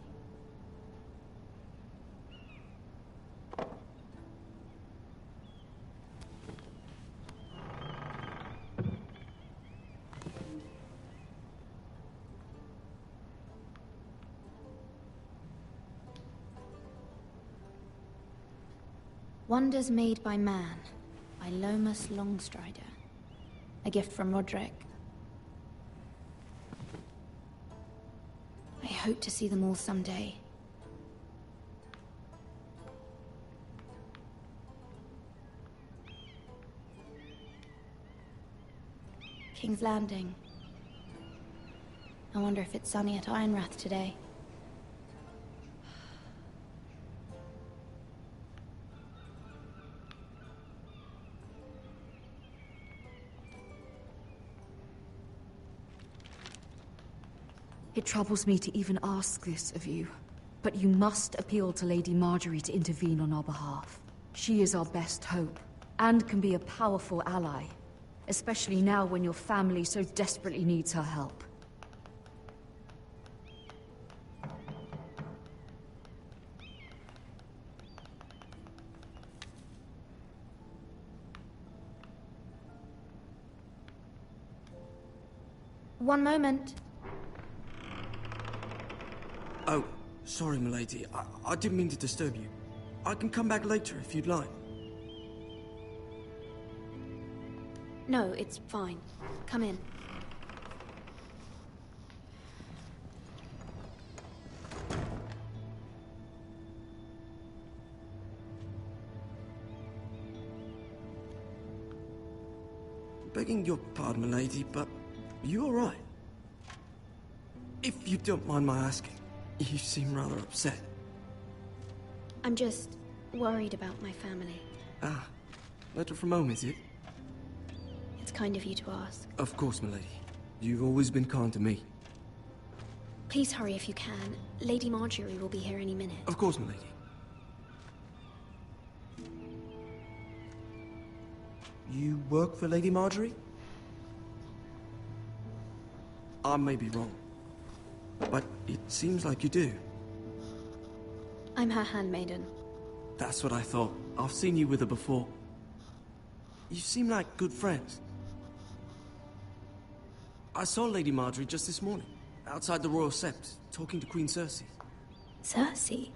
Speaker 11: Wonders Made by Man, by Lomas Longstrider. A gift from Roderick. I hope to see them all someday. King's Landing. I wonder if it's sunny at Ironrath today.
Speaker 10: It troubles me to even ask this of you, but you must appeal to Lady Marjorie to intervene on our behalf. She is our best hope, and can be a powerful ally, especially now when your family so desperately needs her help.
Speaker 11: One moment.
Speaker 5: Oh, sorry, milady. I didn't mean to disturb you. I can come back later if you'd like.
Speaker 10: No, it's fine. Come in.
Speaker 5: Begging your pardon, milady, but you all right? If you don't mind my asking, you seem rather upset.
Speaker 10: I'm just worried about my family.
Speaker 5: Ah, letter from home, is it?
Speaker 10: It's kind of you to ask.
Speaker 5: Of course, milady. You've always been kind to me.
Speaker 10: Please hurry if you can. Lady Marjorie will be here any minute.
Speaker 5: Of course, milady. You work for Lady Marjorie? I may be wrong, but it seems like you do.
Speaker 10: I'm her handmaiden.
Speaker 5: That's what I thought. I've seen you with her before. You seem like good friends. I saw Lady Marjorie just this morning, outside the Royal Sept, talking to Queen Cersei.
Speaker 10: Cersei?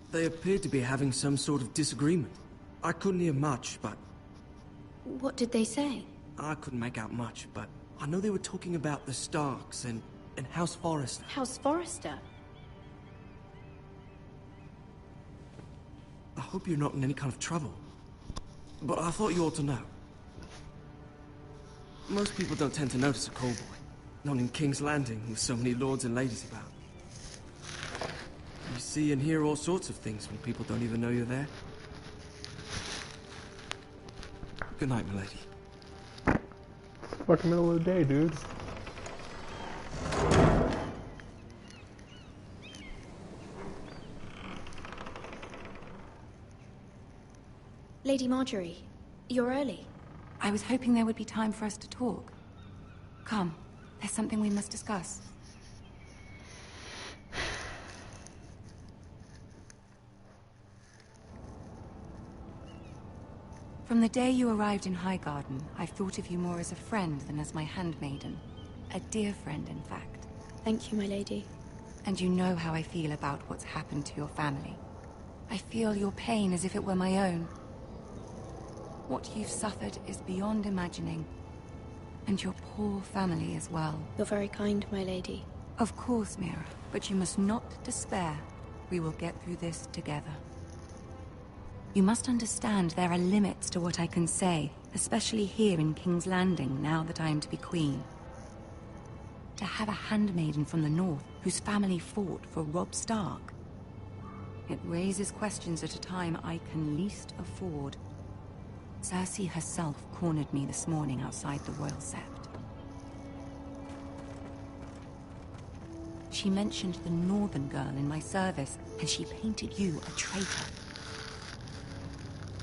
Speaker 5: They appeared to be having some sort of disagreement. I couldn't hear much, but...
Speaker 10: What did they say?
Speaker 5: I couldn't make out much, but I know they were talking about the Starks and House Forrester.
Speaker 10: House Forrester?
Speaker 5: I hope you're not in any kind of trouble. But I thought you ought to know. Most people don't tend to notice a callboy. Not in King's Landing, with so many lords and ladies about. You see and hear all sorts of things when people don't even know you're there. Good night, milady.
Speaker 1: Fucking middle of the day, dude.
Speaker 10: Lady Marjorie, you're early.
Speaker 15: I was hoping there would be time for us to talk. Come, there's something we must discuss. From the day you arrived in Highgarden, I've thought of you more as a friend than as my handmaiden. A dear friend, in fact.
Speaker 10: Thank you, my lady.
Speaker 15: And you know how I feel about what's happened to your family. I feel your pain as if it were my own. What you've suffered is beyond imagining. And your poor family as well.
Speaker 10: You're very kind, my lady.
Speaker 15: Of course, Mira, but you must not despair. We will get through this together. You must understand there are limits to what I can say, especially here in King's Landing, now that I am to be queen. To have a handmaiden from the north, whose family fought for Robb Stark. It raises questions at a time I can least afford. Cersei herself cornered me this morning outside the Royal Sept. She mentioned the northern girl in my service, and she painted you a traitor.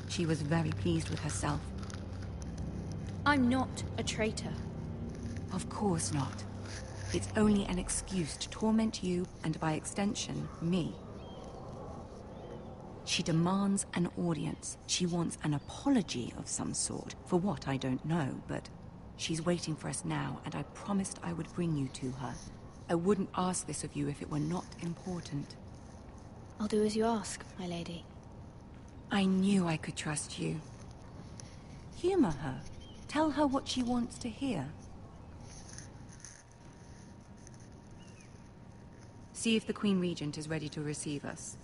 Speaker 15: She was very pleased with herself.
Speaker 10: I'm not a traitor.
Speaker 15: Of course not. It's only an excuse to torment you, and by extension, me. She demands an audience. She wants an apology of some sort. For what, I don't know, but she's waiting for us now, and I promised I would bring you to her. I wouldn't ask this of you if it were not important.
Speaker 10: I'll do as you ask, my lady.
Speaker 15: I knew I could trust you. Humor her. Tell her what she wants to hear. See if the Queen Regent is ready to receive us.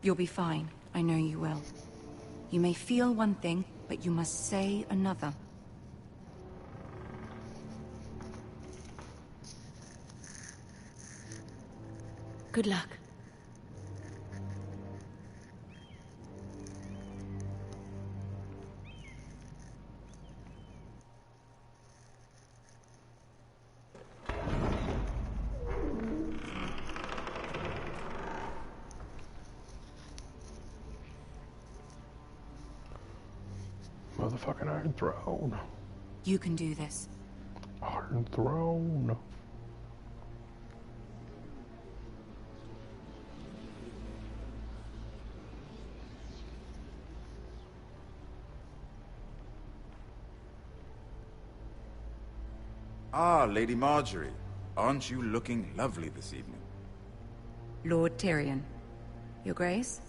Speaker 15: You'll be fine. I know you will. You may feel one thing, but you must say another. Good luck.
Speaker 1: Motherfucking Iron Throne.
Speaker 15: You can do this.
Speaker 1: Iron Throne.
Speaker 16: Ah, Lady Marjorie. Aren't you looking lovely this evening?
Speaker 15: Lord Tyrion. Your Grace?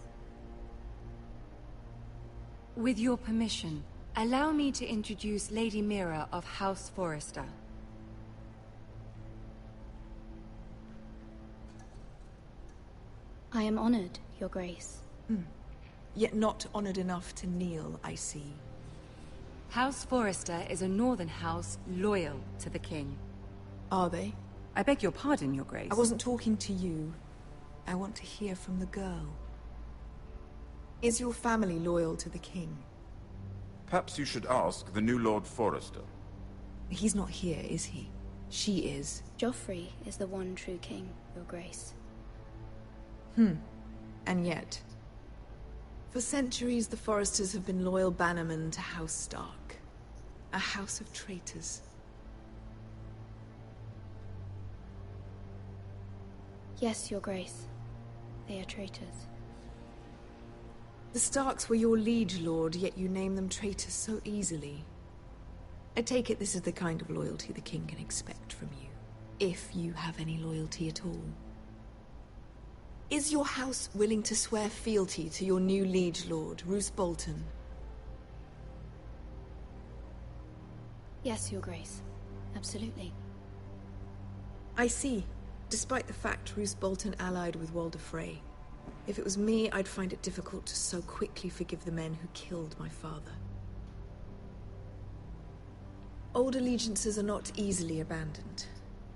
Speaker 15: With your permission, allow me to introduce Lady Mira of House Forrester.
Speaker 17: I am honored, Your Grace.
Speaker 18: Yet not honored enough to kneel, I see.
Speaker 15: House Forrester is a northern house loyal to the king.
Speaker 18: Are they?
Speaker 15: I beg your pardon, Your Grace.
Speaker 18: I wasn't talking to you. I want to hear from the girl. Is your family loyal to the king?
Speaker 16: Perhaps you should ask the new Lord Forrester.
Speaker 18: He's not here, is he? She is.
Speaker 17: Joffrey is the one true king, Your Grace.
Speaker 18: And yet... For centuries, the Forresters have been loyal bannermen to House Stark. A house of traitors.
Speaker 17: Yes, Your Grace. They are traitors.
Speaker 18: The Starks were your liege lord, yet you name them traitors so easily. I take it this is the kind of loyalty the king can expect from you. If you have any loyalty at all. Is your house willing to swear fealty to your new liege lord, Roose Bolton?
Speaker 17: Yes, Your Grace. Absolutely.
Speaker 18: I see. Despite the fact Roose Bolton allied with Walder Frey. If it was me, I'd find it difficult to so quickly forgive the men who killed my father. Old allegiances are not easily abandoned.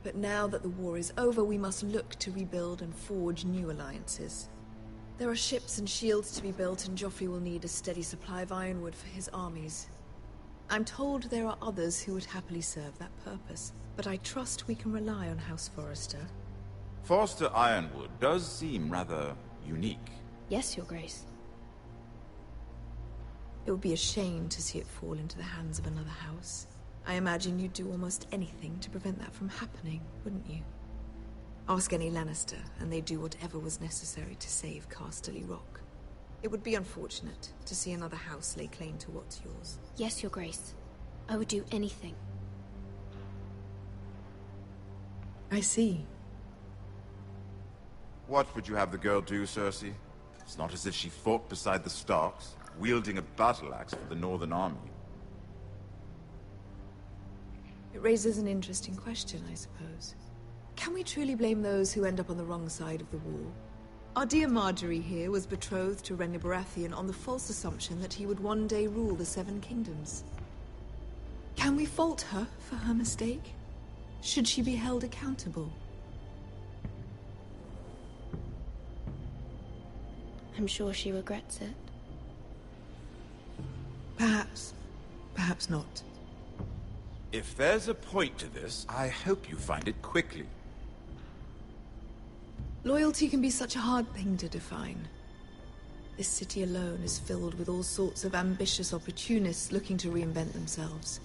Speaker 18: But now that the war is over, we must look to rebuild and forge new alliances. There are ships and shields to be built, and Joffrey will need a steady supply of ironwood for his armies. I'm told there are others who would happily serve that purpose, but I trust we can rely on House Forrester.
Speaker 16: Forrester Ironwood does seem rather unique.
Speaker 17: Yes, Your Grace.
Speaker 18: It would be a shame to see it fall into the hands of another house. I imagine you'd do almost anything to prevent that from happening, wouldn't you? Ask any Lannister, and they'd do whatever was necessary to save Casterly Rock. It would be unfortunate to see another house lay claim to what's yours.
Speaker 17: Yes, Your Grace. I would do anything.
Speaker 18: I see.
Speaker 16: What would you have the girl do, Cersei? It's not as if she fought beside the Starks, wielding a battle axe for the Northern Army.
Speaker 18: It raises an interesting question, I suppose. Can we truly blame those who end up on the wrong side of the war? Our dear Marjorie here was betrothed to Rhaenyra Baratheon on the false assumption that he would one day rule the Seven Kingdoms. Can we fault her for her mistake? Should she be held accountable?
Speaker 17: I'm sure she regrets it.
Speaker 18: Perhaps. Perhaps not.
Speaker 16: If there's a point to this, I hope you find it quickly.
Speaker 18: Loyalty can be such a hard thing to define. This city alone is filled with all sorts of ambitious opportunists looking to reinvent themselves,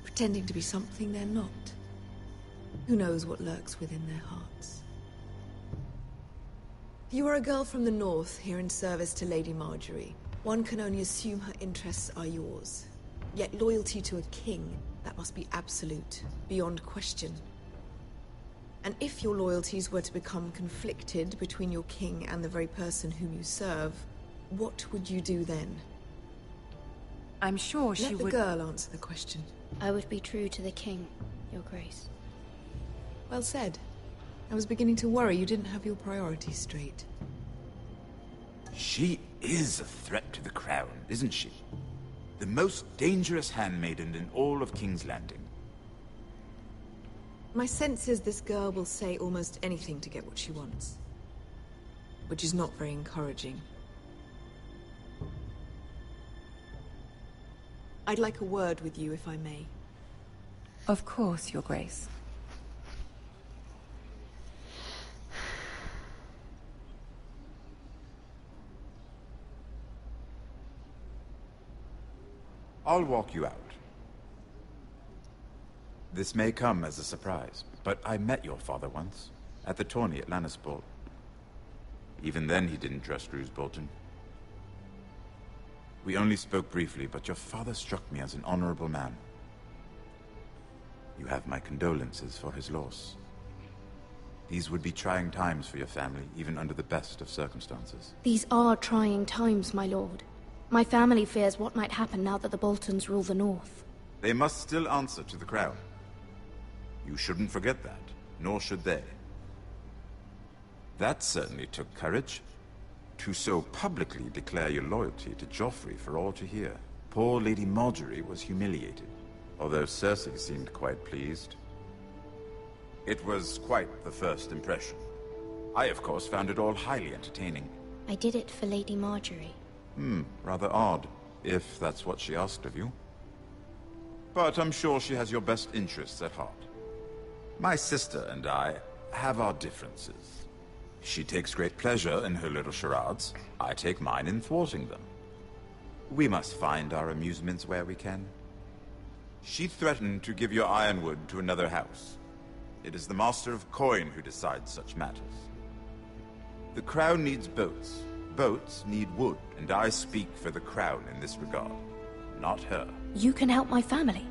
Speaker 18: pretending to be something they're not. Who knows what lurks within their hearts? You are a girl from the north, here in service to Lady Marjorie. One can only assume her interests are yours. Yet loyalty to a king, that must be absolute, beyond question. And if your loyalties were to become conflicted between your king and the very person whom you serve, what would you do then?
Speaker 15: I'm sure she would...
Speaker 18: Let the girl answer the question.
Speaker 17: I would be true to the king, Your Grace.
Speaker 18: Well said. I was beginning to worry you didn't have your priorities straight.
Speaker 16: She is a threat to the crown, isn't she? The most dangerous handmaiden in all of King's Landing.
Speaker 18: My sense is this girl will say almost anything to get what she wants. Which is not very encouraging. I'd like a word with you, if I may.
Speaker 15: Of course, Your Grace.
Speaker 16: I'll walk you out. This may come as a surprise, but I met your father once, at the tourney at Lannisport. Even then he didn't trust Roose Bolton. We only spoke briefly, but your father struck me as an honorable man. You have my condolences for his loss. These would be trying times for your family, even under the best of circumstances.
Speaker 17: These are trying times, my lord. My family fears what might happen now that the Boltons rule the North.
Speaker 16: They must still answer to the crown. You shouldn't forget that, nor should they. That certainly took courage. To so publicly declare your loyalty to Joffrey for all to hear. Poor Lady Margaery was humiliated, although Cersei seemed quite pleased. It was quite the first impression. I, of course, found it all highly entertaining.
Speaker 17: I did it for Lady Margaery.
Speaker 16: Rather odd, if that's what she asked of you. But I'm sure she has your best interests at heart. My sister and I have our differences. She takes great pleasure in her little charades. I take mine in thwarting them. We must find our amusements where we can. She threatened to give your ironwood to another house. It is the Master of Coin who decides such matters. The Crown needs boats. Boats need wood, and I speak for the Crown in this regard, not her.
Speaker 17: You can help my family.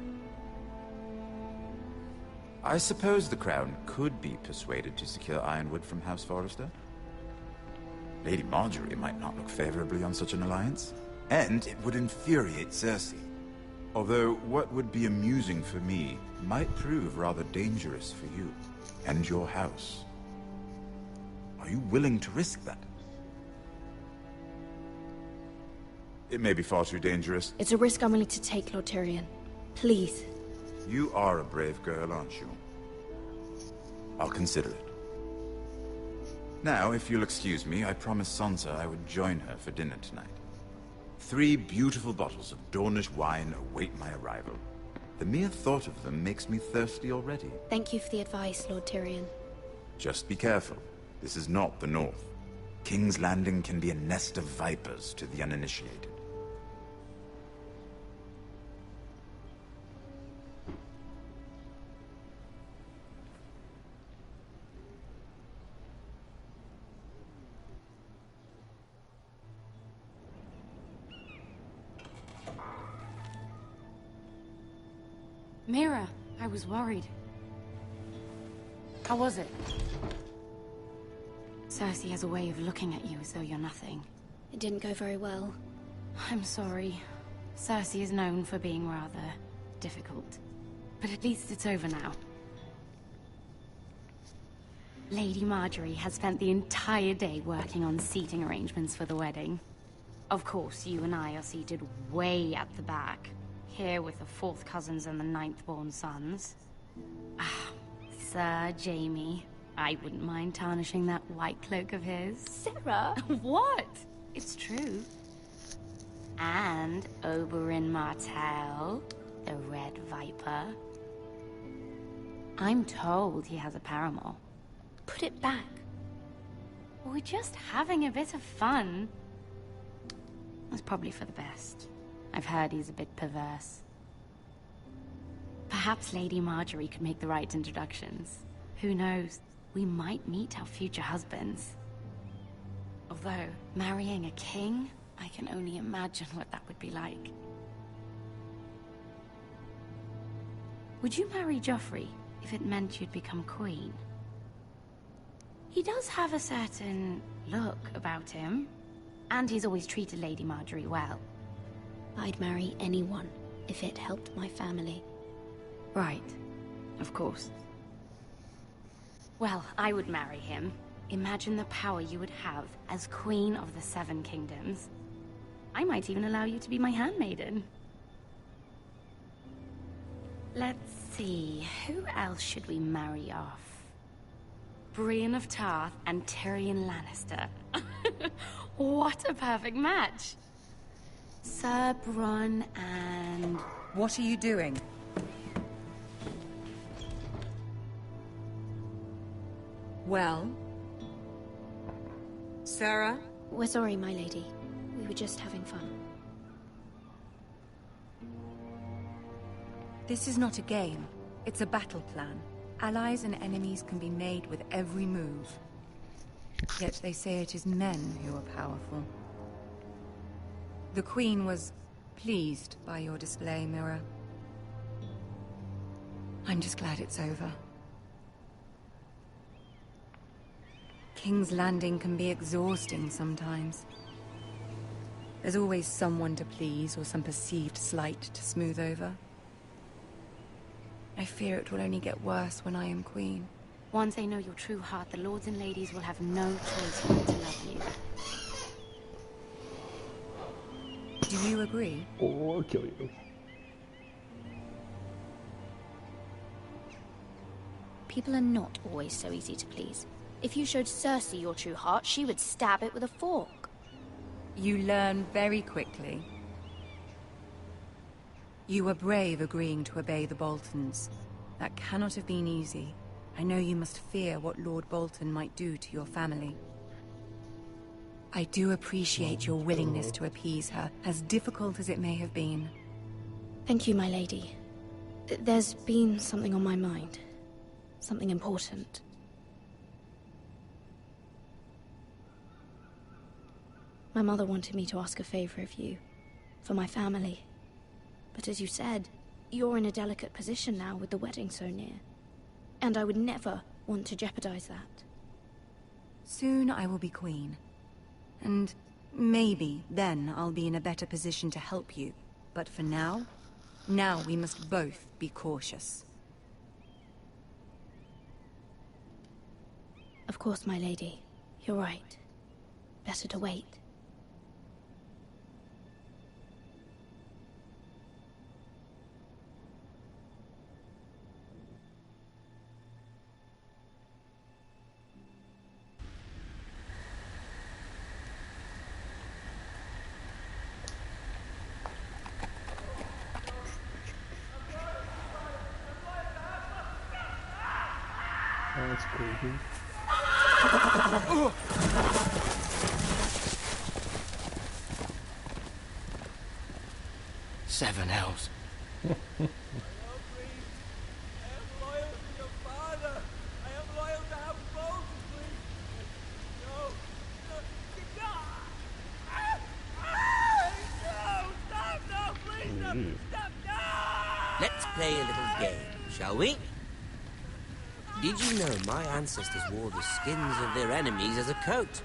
Speaker 16: I suppose the Crown could be persuaded to secure ironwood from House Forrester. Lady Margaery might not look favorably on such an alliance, and it would infuriate Cersei. Although what would be amusing for me might prove rather dangerous for you and your house. Are you willing to risk that? It may be far too dangerous.
Speaker 17: It's a risk I'm willing to take, Lord Tyrion. Please.
Speaker 16: You are a brave girl, aren't you? I'll consider it. Now, if you'll excuse me, I promised Sansa I would join her for dinner tonight. 3 beautiful bottles of Dornish wine await my arrival. The mere thought of them makes me thirsty already.
Speaker 17: Thank you for the advice, Lord Tyrion.
Speaker 16: Just be careful. This is not the North. King's Landing can be a nest of vipers to the uninitiated.
Speaker 15: Mira, I was worried. How was it? Cersei has a way of looking at you as though you're nothing.
Speaker 17: It didn't go very well.
Speaker 15: I'm sorry. Cersei is known for being rather difficult. But at least it's over now. Lady Margaery has spent the entire day working on seating arrangements for the wedding. Of course, you and I are seated way at the back. Here with the 4th cousins and the 9th-born sons. Sir Jaime. I wouldn't mind tarnishing that white cloak of his.
Speaker 17: Sarah!
Speaker 15: What? It's true. And Oberyn Martell, the Red Viper. I'm told he has a paramour.
Speaker 17: Put it back.
Speaker 15: We're just having a bit of fun. That's probably for the best. I've heard he's a bit perverse. Perhaps Lady Margaery could make the right introductions. Who knows? We might meet our future husbands. Although, marrying a king, I can only imagine what that would be like. Would you marry Joffrey if it meant you'd become queen? He does have a certain look about him, and he's always treated Lady Margaery well.
Speaker 17: I'd marry anyone if it helped my family.
Speaker 15: Right. Of course. Well, I would marry him. Imagine the power you would have as Queen of the 7 Kingdoms. I might even allow you to be my handmaiden. Let's see, who else should we marry off? Brienne of Tarth and Tyrion Lannister. What a perfect match! Sir Bronn and...
Speaker 19: What are you doing? Well? Sarah?
Speaker 17: We're sorry, my lady. We were just having fun.
Speaker 19: This is not a game.
Speaker 15: It's a battle plan. Allies and enemies can be made with every move. Yet they say it is men who are powerful. The Queen was pleased by your display, Mira. I'm just glad it's over. King's Landing can be exhausting sometimes. There's always someone to please or some perceived slight to smooth over. I fear it will only get worse when I am queen.
Speaker 17: Once they know your true heart, the lords and ladies will have no choice but to love you.
Speaker 15: Do you agree?
Speaker 1: Or kill you.
Speaker 17: People are not always so easy to please. If you showed Cersei your true heart, she would stab it with a fork.
Speaker 15: You learn very quickly. You were brave agreeing to obey the Boltons. That cannot have been easy. I know you must fear what Lord Bolton might do to your family. I do appreciate your willingness to appease her, as difficult as it may have been.
Speaker 17: Thank you, my lady. There's been something on my mind. Something important. My mother wanted me to ask a favor of you, for my family. But as you said, you're in a delicate position now with the wedding so near. And I would never want to jeopardize that.
Speaker 15: Soon I will be queen. And maybe then I'll be in a better position to help you. But for now we must both be cautious.
Speaker 17: Of course, my lady. You're right. Better to wait.
Speaker 1: That's creepy.
Speaker 5: 7 hells.
Speaker 20: Let's play a little game, shall we? Did you know my ancestors wore the skins of their enemies as a coat?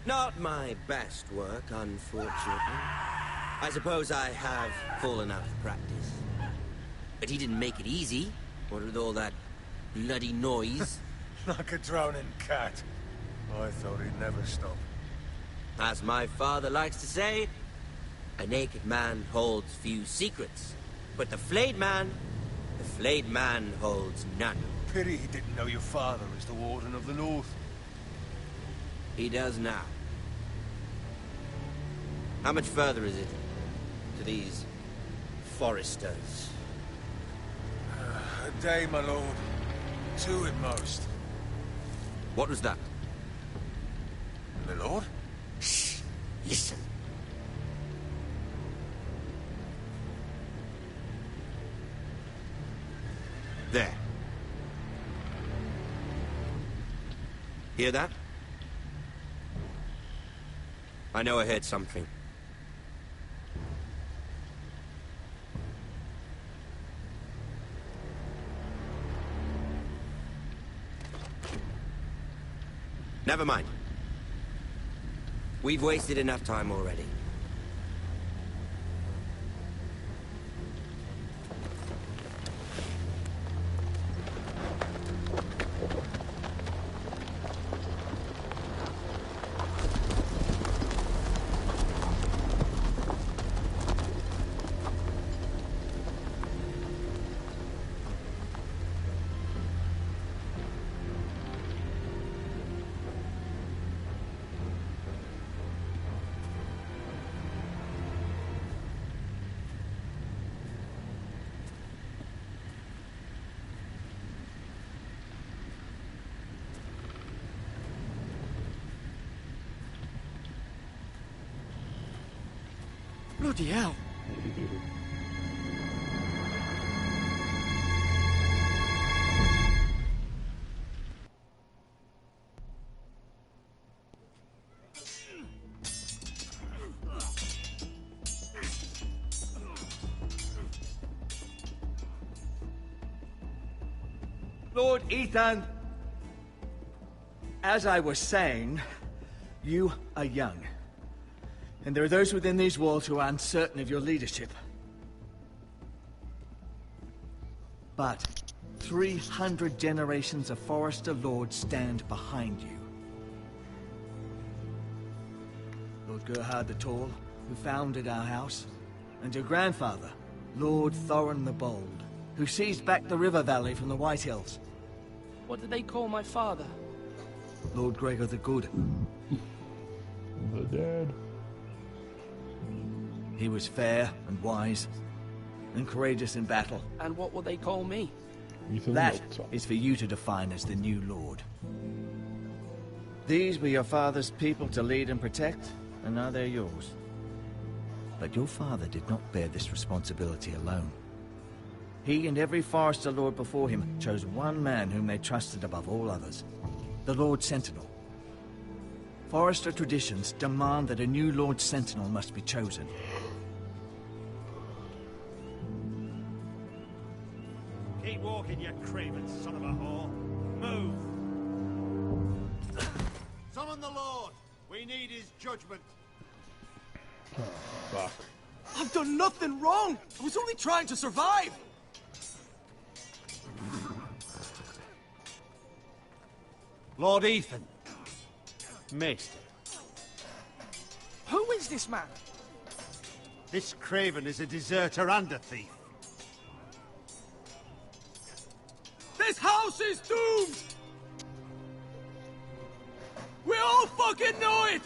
Speaker 20: Not my best work, unfortunately. I suppose I have fallen out of practice. But he didn't make it easy, what with all that bloody noise.
Speaker 7: Like a drowning cat. I thought he'd never stop.
Speaker 20: As my father likes to say, a naked man holds few secrets. But the flayed man holds none.
Speaker 7: Pity he didn't know your father is the Warden of the North.
Speaker 20: He does now. How much further is it to these foresters?
Speaker 7: A day, my lord. 2 at most.
Speaker 20: What was that?
Speaker 7: My lord?
Speaker 20: Shh! Listen. There. Hear that? I know I heard something. Never mind. We've wasted enough time already.
Speaker 8: Bloody hell.
Speaker 9: Lord Ethan! As I was saying, you are young. And there are those within these walls who are uncertain of your leadership. But 300 generations of Forester Lords stand behind you. Lord Gerhard the Tall, who founded our house, and your grandfather, Lord Thorin the Bold, who seized back the river valley from the White Hills.
Speaker 14: What did they call my father?
Speaker 9: Lord Gregor the Good.
Speaker 1: The dead.
Speaker 9: He was fair and wise, and courageous in battle.
Speaker 14: And what will they call me?
Speaker 9: That is for you to define as the new Lord. These were your father's people to lead and protect, and now they're yours. But your father did not bear this responsibility alone. He and every Forester Lord before him chose one man whom they trusted above all others, the Lord Sentinel. Forester traditions demand that a new Lord Sentinel must be chosen.
Speaker 12: Keep walking, you craven son of a whore. Move! Summon the Lord! We need his judgment.
Speaker 1: Oh, fuck.
Speaker 8: I've done nothing wrong! I was only trying to survive!
Speaker 12: Lord Ethan. Maester.
Speaker 14: Who is this man?
Speaker 12: This craven is a deserter and a thief.
Speaker 8: This house is doomed! We all fucking know it!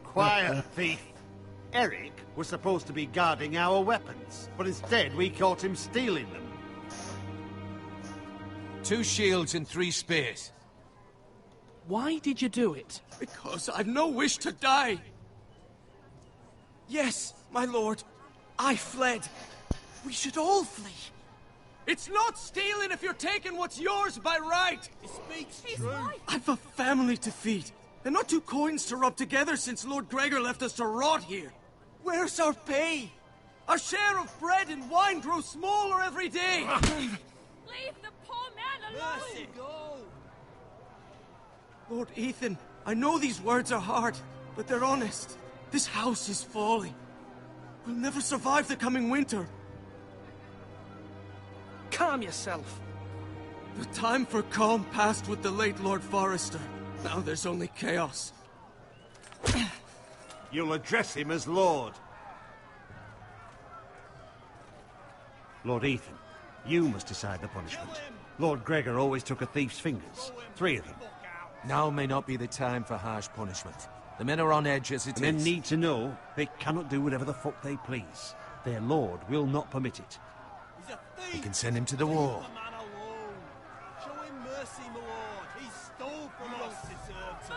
Speaker 12: Quiet, thief. Eric was supposed to be guarding our weapons, but instead we caught him stealing them.
Speaker 7: 2 shields and 3 spears.
Speaker 14: Why did you do it?
Speaker 8: Because I've no wish to die. Yes, my lord. I fled. We should all flee. It's not stealing if you're taking what's yours by right.
Speaker 12: He speaks true.
Speaker 8: I've a family to feed, and not 2 coins to rub together since Lord Gregor left us to rot here. Where's our pay? Our share of bread and wine grows smaller every day.
Speaker 11: Leave the poor man alone!
Speaker 12: Mercy, go!
Speaker 8: Lord Ethan, I know these words are hard, but they're honest. This house is falling. We'll never survive the coming winter.
Speaker 14: Calm yourself.
Speaker 8: The time for calm passed with the late Lord Forester. Now there's only chaos.
Speaker 12: You'll address him as Lord. Lord Ethan, you must decide the punishment. Lord Gregor always took a thief's fingers. 3 of them.
Speaker 7: Now may not be the time for harsh punishment. The men are on edge as it is.
Speaker 12: Men need to know they cannot do whatever the fuck they please. Their lord will not permit it.
Speaker 7: He's a thief! We can send him to the war.
Speaker 2: Leave the man alone. Show him mercy, my lord. He stole from us. Deserved to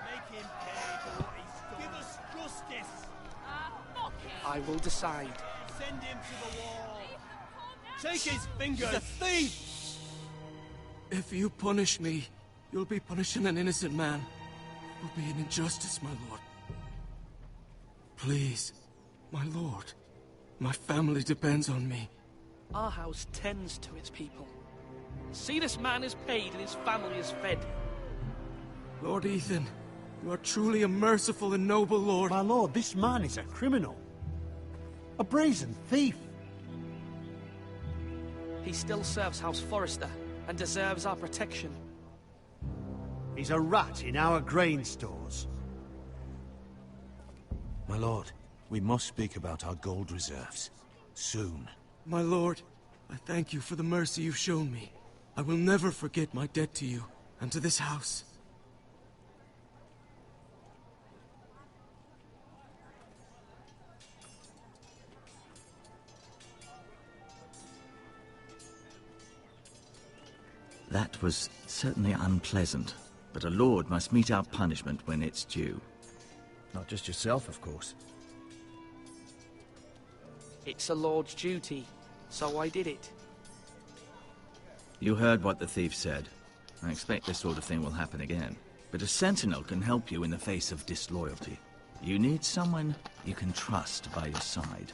Speaker 2: make him pay for what he stole. Give us justice.
Speaker 11: Fuck it!
Speaker 14: I will decide.
Speaker 2: Send him to the wall. Take his fingers.
Speaker 8: He's a thief! If you punish me, you'll be punishing an innocent man. It will be an injustice, my lord. Please, my lord. My family depends on me.
Speaker 14: Our house tends to its people. See, this man is paid and his family is fed.
Speaker 8: Lord Ethan, you are truly a merciful and noble lord.
Speaker 12: My lord, this man is a criminal. A brazen thief.
Speaker 14: He still serves House Forester and deserves our protection.
Speaker 12: He's a rat in our grain stores.
Speaker 7: My lord, we must speak about our gold reserves. Soon.
Speaker 8: My lord, I thank you for the mercy you've shown me. I will never forget my debt to you and to this house.
Speaker 9: That was certainly unpleasant, but a lord must mete out punishment when it's due. Not just yourself, of course.
Speaker 14: It's a lord's duty, so I did it.
Speaker 9: You heard what the thief said. I expect this sort of thing will happen again. But a sentinel can help you in the face of disloyalty. You need someone you can trust by your side.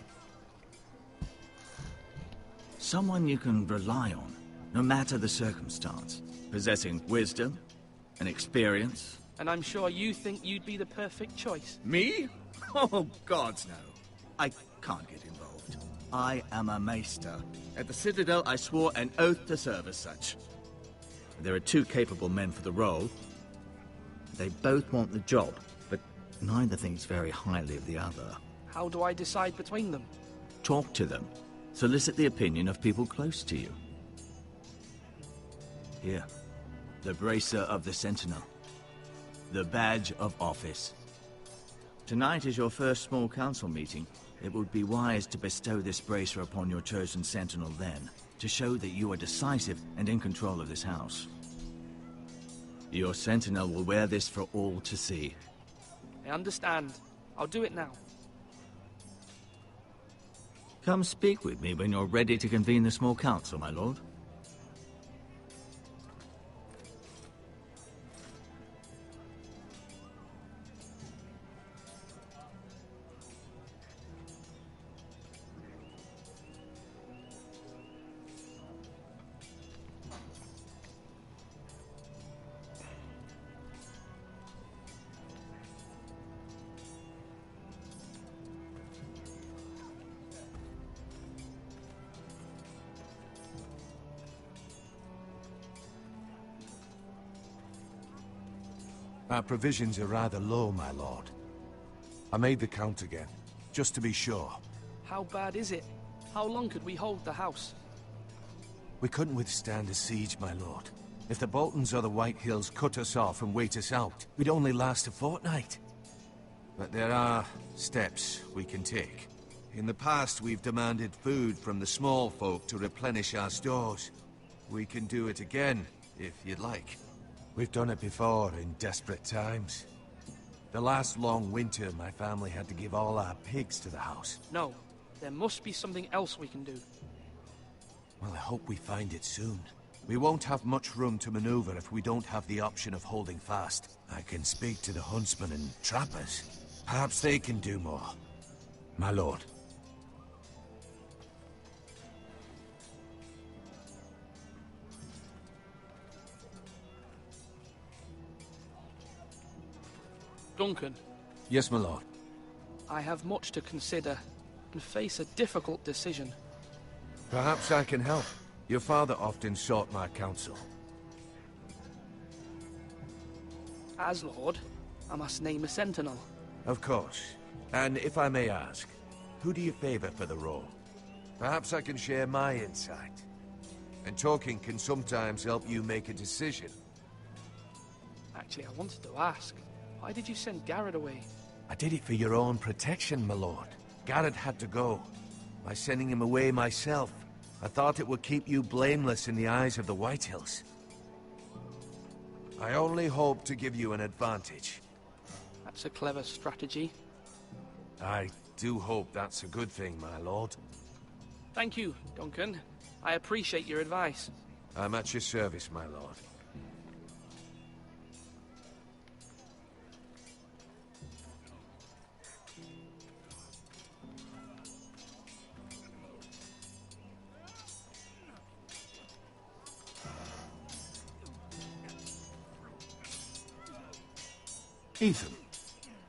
Speaker 9: Someone you can rely on, no matter the circumstance. Possessing wisdom and experience.
Speaker 14: And I'm sure you think you'd be the perfect choice.
Speaker 9: Me? Oh, gods no. I can't get involved. I am a maester. At the Citadel, I swore an oath to serve as such. There are two capable men for the role. They both want the job, but neither thinks very highly of the other.
Speaker 14: How do I decide between them?
Speaker 9: Talk to them. Solicit the opinion of people close to you. Here. The Bracer of the Sentinel. The Badge of Office. Tonight is your first small council meeting. It would be wise to bestow this bracer upon your chosen sentinel then, to show that you are decisive and in control of this house. Your sentinel will wear this for all to see.
Speaker 14: I understand. I'll do it now.
Speaker 9: Come speak with me when you're ready to convene the small council, my lord.
Speaker 7: Our provisions are rather low, my lord. I made the count again, just to be sure.
Speaker 14: How bad is it? How long could we hold the house?
Speaker 7: We couldn't withstand a siege, my lord. If the Boltons or the White Hills cut us off and wait us out, we'd only last a fortnight. But there are steps we can take. In the past, we've demanded food from the small folk to replenish our stores. We can do it again, if you'd like. We've done it before in desperate times. The last long winter, my family had to give all our pigs to the house.
Speaker 14: No, there must be something else we can do.
Speaker 7: Well, I hope we find it soon. We won't have much room to maneuver if we don't have the option of holding fast. I can speak to the huntsmen and trappers. Perhaps they can do more. My lord.
Speaker 14: Duncan.
Speaker 7: Yes, my lord.
Speaker 14: I have much to consider and face a difficult decision.
Speaker 7: Perhaps I can help. Your father often sought my counsel.
Speaker 14: As Lord, I must name a sentinel.
Speaker 7: Of course. And if I may ask, who do you favor for the role? Perhaps I can share my insight. And talking can sometimes help you make a decision.
Speaker 14: Actually, I wanted to ask, why did you send Garrett away?
Speaker 7: I did it for your own protection, my lord. Garrett had to go. By sending him away myself, I thought it would keep you blameless in the eyes of the White Hills. I only hope to give you an advantage.
Speaker 14: That's a clever strategy.
Speaker 7: I do hope that's a good thing, my lord.
Speaker 14: Thank you, Duncan. I appreciate your advice.
Speaker 7: I'm at your service, my lord.
Speaker 6: Ethan.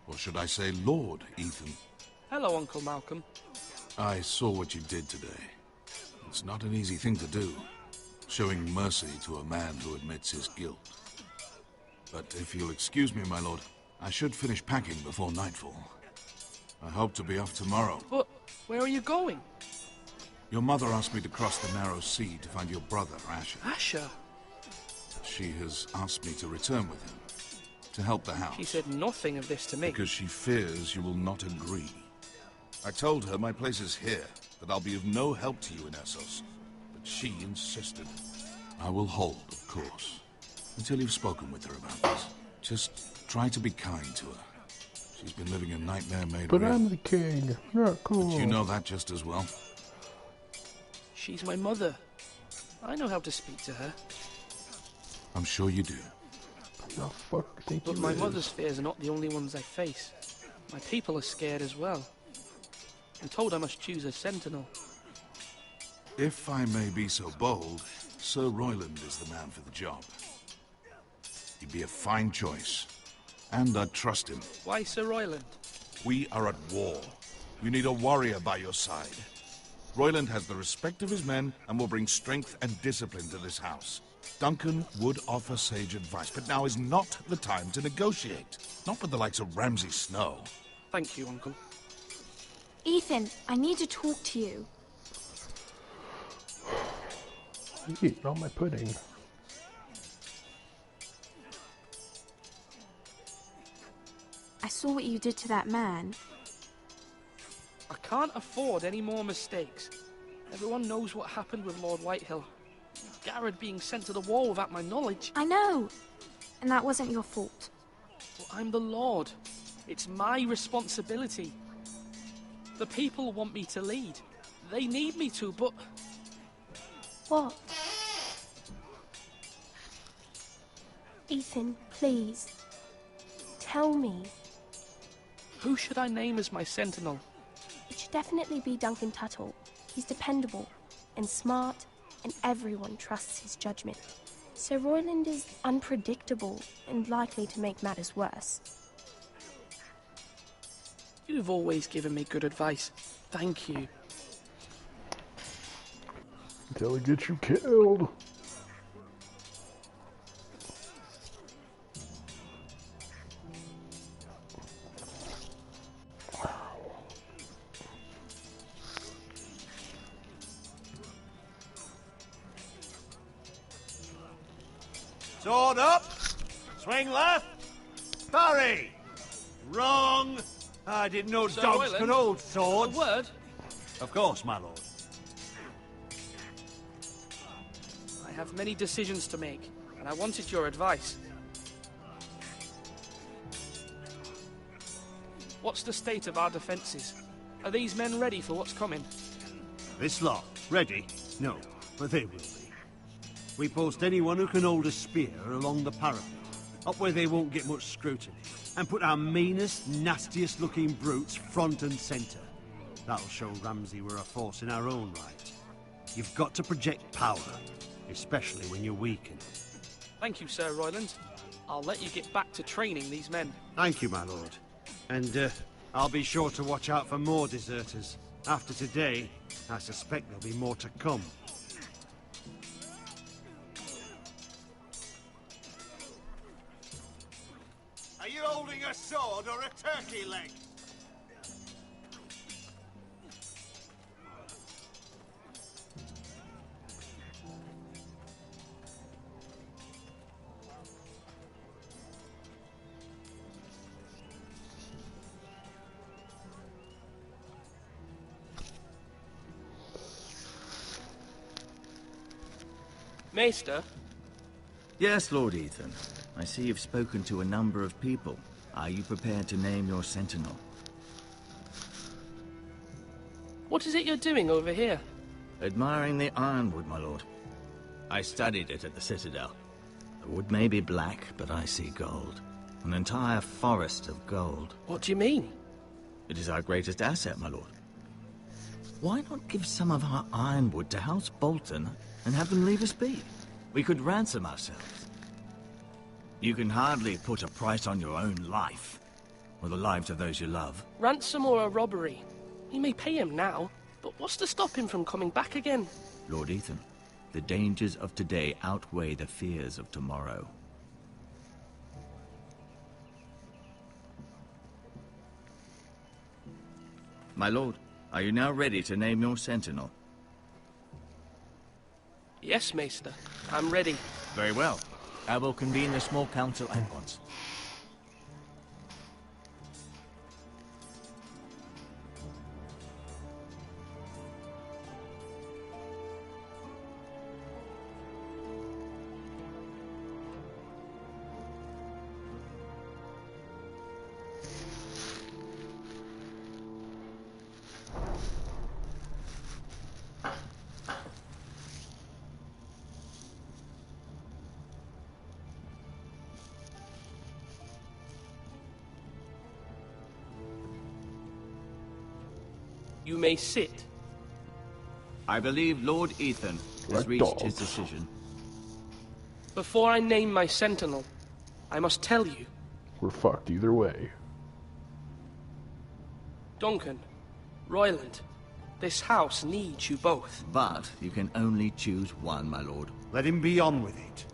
Speaker 6: Or should I say Lord Ethan?
Speaker 14: Hello, Uncle Malcolm.
Speaker 6: I saw what you did today. It's not an easy thing to do, showing mercy to a man who admits his guilt. But if you'll excuse me, my lord, I should finish packing before nightfall. I hope to be off tomorrow.
Speaker 14: But where are you going?
Speaker 6: Your mother asked me to cross the narrow sea to find your brother, Asher.
Speaker 14: Asher?
Speaker 6: She has asked me to return with him, to help the house.
Speaker 14: She said nothing of this to me.
Speaker 6: Because she fears you will not agree. I told her my place is here, that I'll be of no help to you in Essos. But she insisted. I will hold, of course, until you've spoken with her about this. Just try to be kind to her. She's been living a nightmare-made
Speaker 1: But
Speaker 6: real.
Speaker 1: I'm the king. Not cool.
Speaker 6: But you know that just as well.
Speaker 14: She's my mother. I know how to speak to her.
Speaker 6: I'm sure you do.
Speaker 1: The fuck think
Speaker 14: But
Speaker 1: you
Speaker 14: my
Speaker 1: is?
Speaker 14: mother's fears are not the only ones I face. My people are scared as well. I'm told I must choose a sentinel.
Speaker 6: If I may be so bold, Sir Royland is the man for the job. He'd be a fine choice. And I'd trust him.
Speaker 14: Why Sir Royland?
Speaker 6: We are at war. You need a warrior by your side. Royland has the respect of his men and will bring strength and discipline to this house. Duncan would offer sage advice, but now is not the time to negotiate. Not with the likes of Ramsay Snow.
Speaker 14: Thank you, Uncle.
Speaker 11: Ethan, I need to talk to you.
Speaker 1: You eating all my pudding.
Speaker 11: I saw what you did to that man.
Speaker 14: I can't afford any more mistakes. Everyone knows what happened with Lord Whitehill. Garrett being sent to the wall without my knowledge.
Speaker 11: I know. And that wasn't your fault.
Speaker 14: Well, I'm the Lord. It's my responsibility. The people want me to lead. They need me to, but...
Speaker 11: What? Ethan, please. Tell me.
Speaker 14: Who should I name as my sentinel?
Speaker 11: It should definitely be Duncan Tuttle. He's dependable and smart, and everyone trusts his judgment. Sir Royland is unpredictable and likely to make matters worse.
Speaker 14: You've always given me good advice. Thank you.
Speaker 1: Until he gets you killed.
Speaker 12: Sword up! Swing left! Parry! Wrong! I didn't know
Speaker 14: Sir
Speaker 12: dogs
Speaker 14: Royland,
Speaker 12: could hold swords.
Speaker 14: A word?
Speaker 12: Of course, my lord.
Speaker 14: I have many decisions to make, and I wanted your advice. What's the state of our defences? Are these men ready for what's coming?
Speaker 12: This lot, ready? No, but they will be. We post anyone who can hold a spear along the parapet, up where they won't get much scrutiny, and put our meanest, nastiest looking brutes front and centre. That'll show Ramsay we're a force in our own right. You've got to project power, especially when you're weakened.
Speaker 14: Thank you, Sir Royland. I'll let you get back to training these men.
Speaker 12: Thank you, my lord. And I'll be sure to watch out for more deserters. After today, I suspect there'll be more to come.
Speaker 7: Are you holding a sword or a turkey leg?
Speaker 14: Maester?
Speaker 9: Yes, Lord Ethan. I see you've spoken to a number of people. Are you prepared to name your sentinel?
Speaker 14: What is it you're doing over here?
Speaker 9: Admiring the ironwood, my lord. I studied it at the Citadel. The wood may be black, but I see gold. An entire forest of gold.
Speaker 14: What do you mean?
Speaker 9: It is our greatest asset, my lord. Why not give some of our ironwood to House Bolton and have them leave us be? We could ransom ourselves. You can hardly put a price on your own life, or the lives of those you love.
Speaker 14: Ransom or a robbery? You may pay him now, but what's to stop him from coming back again?
Speaker 9: Lord Ethan, the dangers of today outweigh the fears of tomorrow. My lord, are you now ready to name your sentinel?
Speaker 14: Yes, Maester. I'm ready.
Speaker 9: Very well. I will convene the small council at once.
Speaker 14: You may sit.
Speaker 9: I believe Lord Ethan has reached his decision.
Speaker 14: Before I name my sentinel, I must tell you.
Speaker 1: We're fucked either way.
Speaker 14: Duncan, Royland, this house needs you both.
Speaker 9: But you can only choose one, my lord.
Speaker 12: Let him be on with it.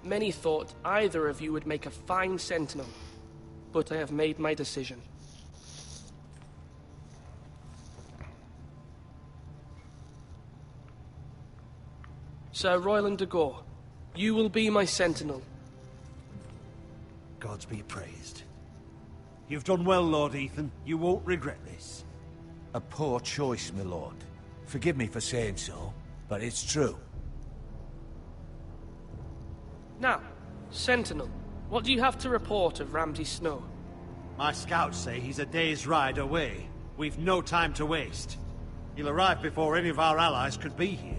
Speaker 14: Many thought either of you would make a fine sentinel, but I have made my decision. Sir Royland de Gore, you will be my sentinel.
Speaker 12: Gods be praised. You've done well, Lord Ethan. You won't regret this.
Speaker 7: A poor choice, my lord. Forgive me for saying so, but it's true.
Speaker 14: Now, Sentinel, what do you have to report of Ramsay Snow?
Speaker 12: My scouts say he's a day's ride away. We've no time to waste. He'll arrive before any of our allies could be here.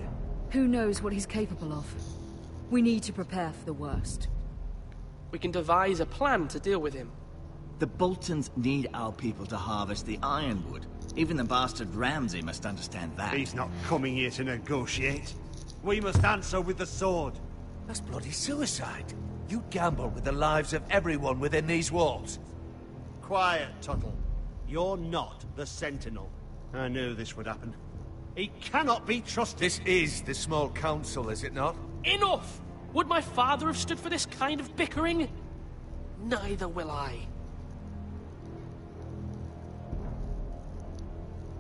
Speaker 10: Who knows what he's capable of? We need to prepare for the worst.
Speaker 14: We can devise a plan to deal with him.
Speaker 9: The Boltons need our people to harvest the ironwood. Even the bastard Ramsay must understand that.
Speaker 12: He's not coming here to negotiate. We must answer with the sword.
Speaker 7: That's bloody suicide. You gamble with the lives of everyone within these walls.
Speaker 12: Quiet, Tuttle. You're not the Sentinel. I knew this would happen. He cannot be trusted.
Speaker 7: This is the small council, is it not?
Speaker 14: Enough! Would my father have stood for this kind of bickering? Neither will I.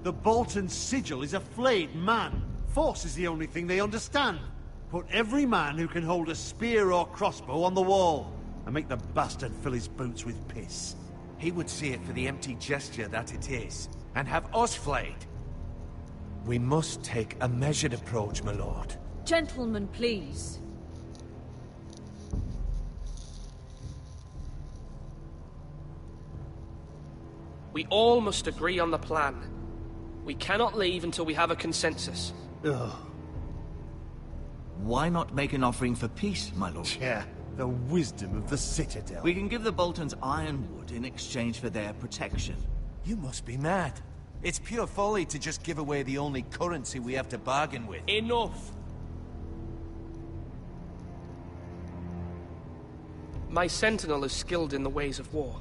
Speaker 12: The Bolton sigil is a flayed man. Force is the only thing they understand. Put every man who can hold a spear or crossbow on the wall, and make the bastard fill his boots with piss.
Speaker 7: He would see it for the empty gesture that it is, and have us flayed. We must take a measured approach, my lord.
Speaker 10: Gentlemen, please.
Speaker 14: We all must agree on the plan. We cannot leave until we have a consensus.
Speaker 12: Ugh.
Speaker 9: Why not make an offering for peace, my lord?
Speaker 12: Yeah, the wisdom of the Citadel.
Speaker 9: We can give the Boltons ironwood in exchange for their protection.
Speaker 7: You must be mad. It's pure folly to just give away the only currency we have to bargain with.
Speaker 14: Enough! My sentinel is skilled in the ways of war.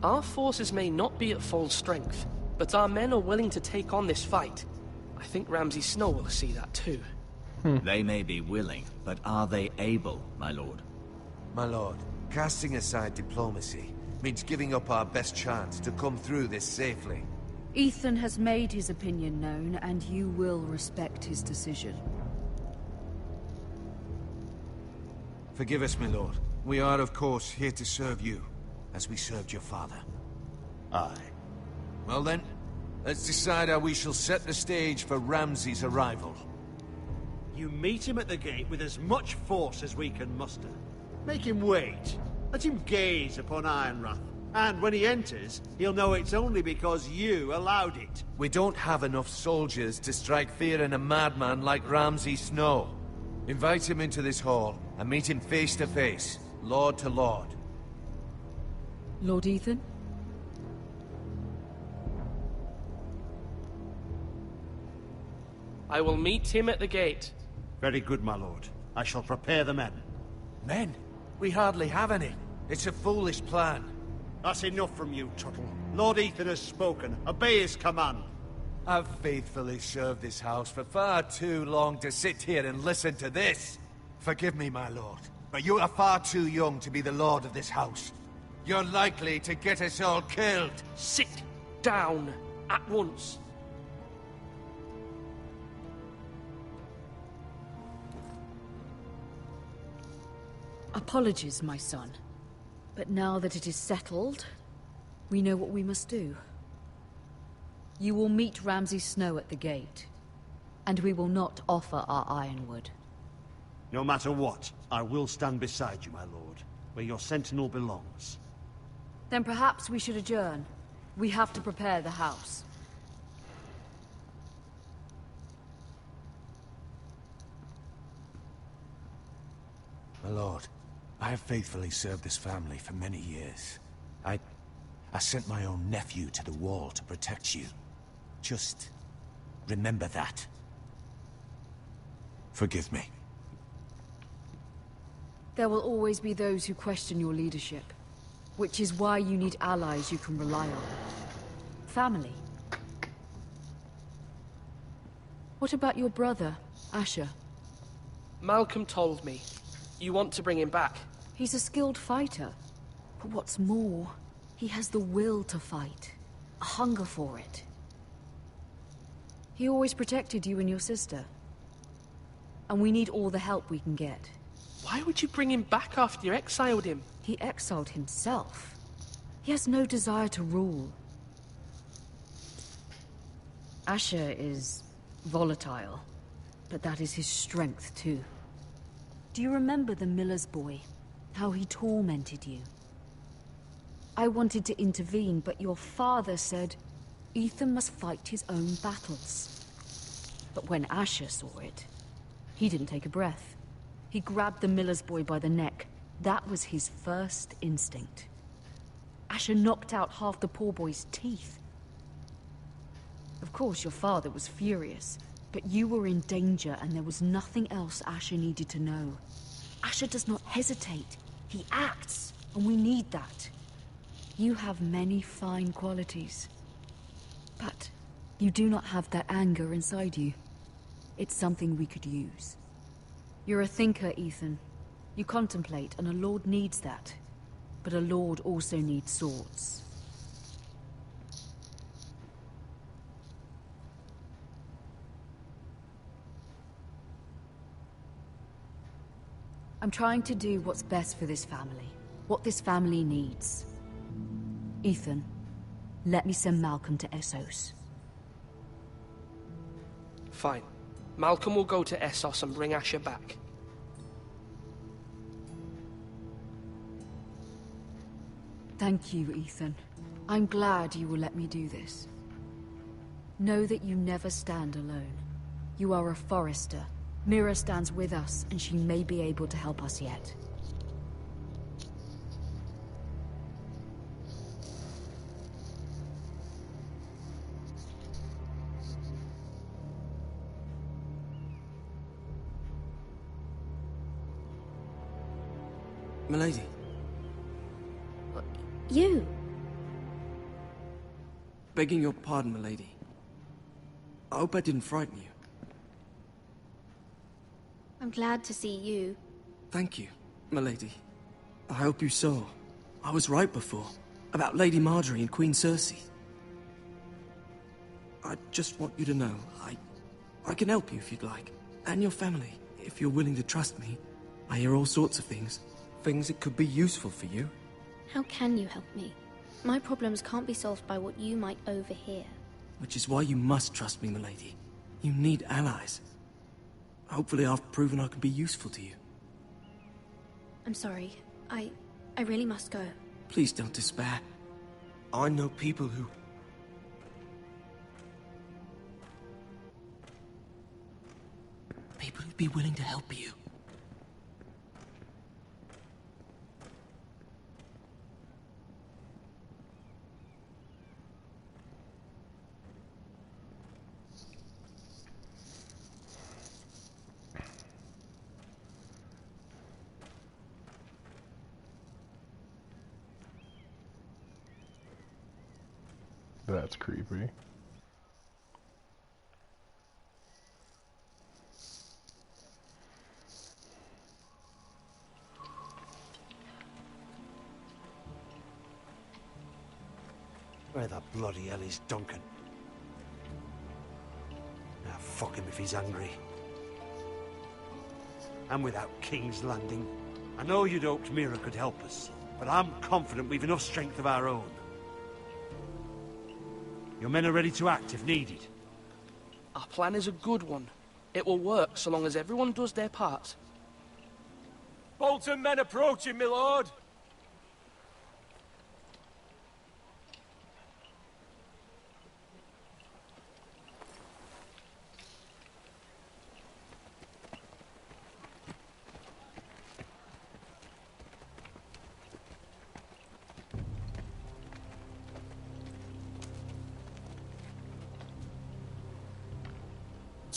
Speaker 14: Our forces may not be at full strength, but our men are willing to take on this fight. I think Ramsay Snow will see that too.
Speaker 9: They may be willing, but are they able, my lord?
Speaker 7: My lord, casting aside diplomacy means giving up our best chance to come through this safely.
Speaker 10: Ethan has made his opinion known, and you will respect his decision.
Speaker 7: Forgive us, my lord. We are, of course, here to serve you, as we served your father.
Speaker 12: Aye.
Speaker 7: Well then, let's decide how we shall set the stage for Ramsay's arrival.
Speaker 12: You meet him at the gate with as much force as we can muster. Make him wait. Let him gaze upon Ironrath. And when he enters, he'll know it's only because you allowed it.
Speaker 7: We don't have enough soldiers to strike fear in a madman like Ramsay Snow. Invite him into this hall, and meet him face to face, lord to lord.
Speaker 10: Lord Ethan?
Speaker 14: I will meet him at the gate.
Speaker 12: Very good, my lord. I shall prepare the men.
Speaker 7: Men? We hardly have any. It's a foolish plan.
Speaker 12: That's enough from you, Tuttle. Lord Ethan has spoken. Obey his command.
Speaker 7: I've faithfully served this house for far too long to sit here and listen to this. Forgive me, my lord, but you are far too young to be the lord of this house. You're likely to get us all killed.
Speaker 14: Sit down at once.
Speaker 10: Apologies, my son. But now that it is settled, we know what we must do. You will meet Ramsay Snow at the gate, and we will not offer our ironwood.
Speaker 12: No matter what, I will stand beside you, my lord, where your sentinel belongs.
Speaker 10: Then perhaps we should adjourn. We have to prepare the house.
Speaker 7: My lord, I have faithfully served this family for many years. I sent my own nephew to the wall to protect you. Just remember that. Forgive me.
Speaker 10: There will always be those who question your leadership, which is why you need allies you can rely on. Family. What about your brother, Asher?
Speaker 14: Malcolm told me. You want to bring him back?
Speaker 10: He's a skilled fighter. But what's more, he has the will to fight. A hunger for it. He always protected you and your sister. And we need all the help we can get.
Speaker 14: Why would you bring him back after you exiled him?
Speaker 10: He exiled himself. He has no desire to rule. Asher is volatile, but that is his strength too. Do you remember the miller's boy? How he tormented you? I wanted to intervene, but your father said Ethan must fight his own battles. But when Asher saw it, he didn't take a breath. He grabbed the miller's boy by the neck. That was his first instinct. Asher knocked out half the poor boy's teeth. Of course, your father was furious, but you were in danger and there was nothing else Asher needed to know. Asher does not hesitate. He acts, and we need that. You have many fine qualities, but you do not have that anger inside you. It's something we could use. You're a thinker, Ethan. You contemplate, and a lord needs that. But a lord also needs swords. I'm trying to do what's best for this family. What this family needs. Ethan, let me send Malcolm to Essos.
Speaker 14: Fine. Malcolm will go to Essos and bring Asher back.
Speaker 10: Thank you, Ethan. I'm glad you will let me do this. Know that you never stand alone. You are a Forrester. Mira stands with us, and she may be able to help us yet.
Speaker 5: Milady.
Speaker 17: You?
Speaker 5: Begging your pardon, milady. I hope I didn't frighten you.
Speaker 17: I'm glad to see you.
Speaker 5: Thank you, milady. I hope you saw. I was right before. About Lady Marjorie and Queen Cersei. I just want you to know, I can help you if you'd like. And your family, if you're willing to trust me. I hear all sorts of things. Things that could be useful for you.
Speaker 17: How can you help me? My problems can't be solved by what you might overhear.
Speaker 5: Which is why you must trust me, milady. You need allies. Hopefully I've proven I can be useful to you.
Speaker 17: I'm sorry. I really must go.
Speaker 5: Please don't despair. I know people who... People who'd be willing to help you.
Speaker 1: That's creepy.
Speaker 12: Where the bloody hell is Duncan? Now fuck him if he's hungry. And without King's Landing. I know you'd hoped Mira could help us, but I'm confident we've enough strength of our own. Your men are ready to act if needed.
Speaker 14: Our plan is a good one. It will work so long as everyone does their part.
Speaker 4: Bolton men approaching, my lord!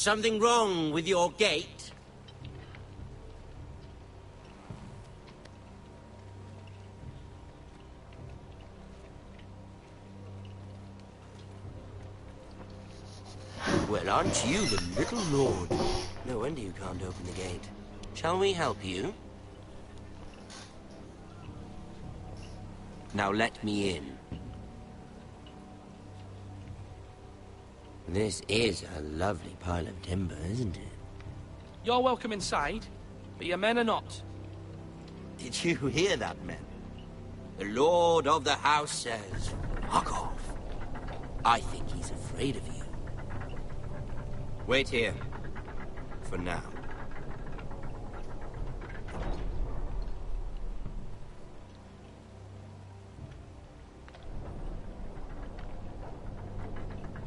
Speaker 20: Something wrong with your gate? Well, aren't you the little lord? No wonder you can't open the gate. Shall we help you? Now let me in. This is a lovely pile of timber, isn't it?
Speaker 14: You're welcome inside, but your men are not.
Speaker 20: Did you hear that, men? The lord of the house says, fuck off. I think he's afraid of you. Wait here. For now.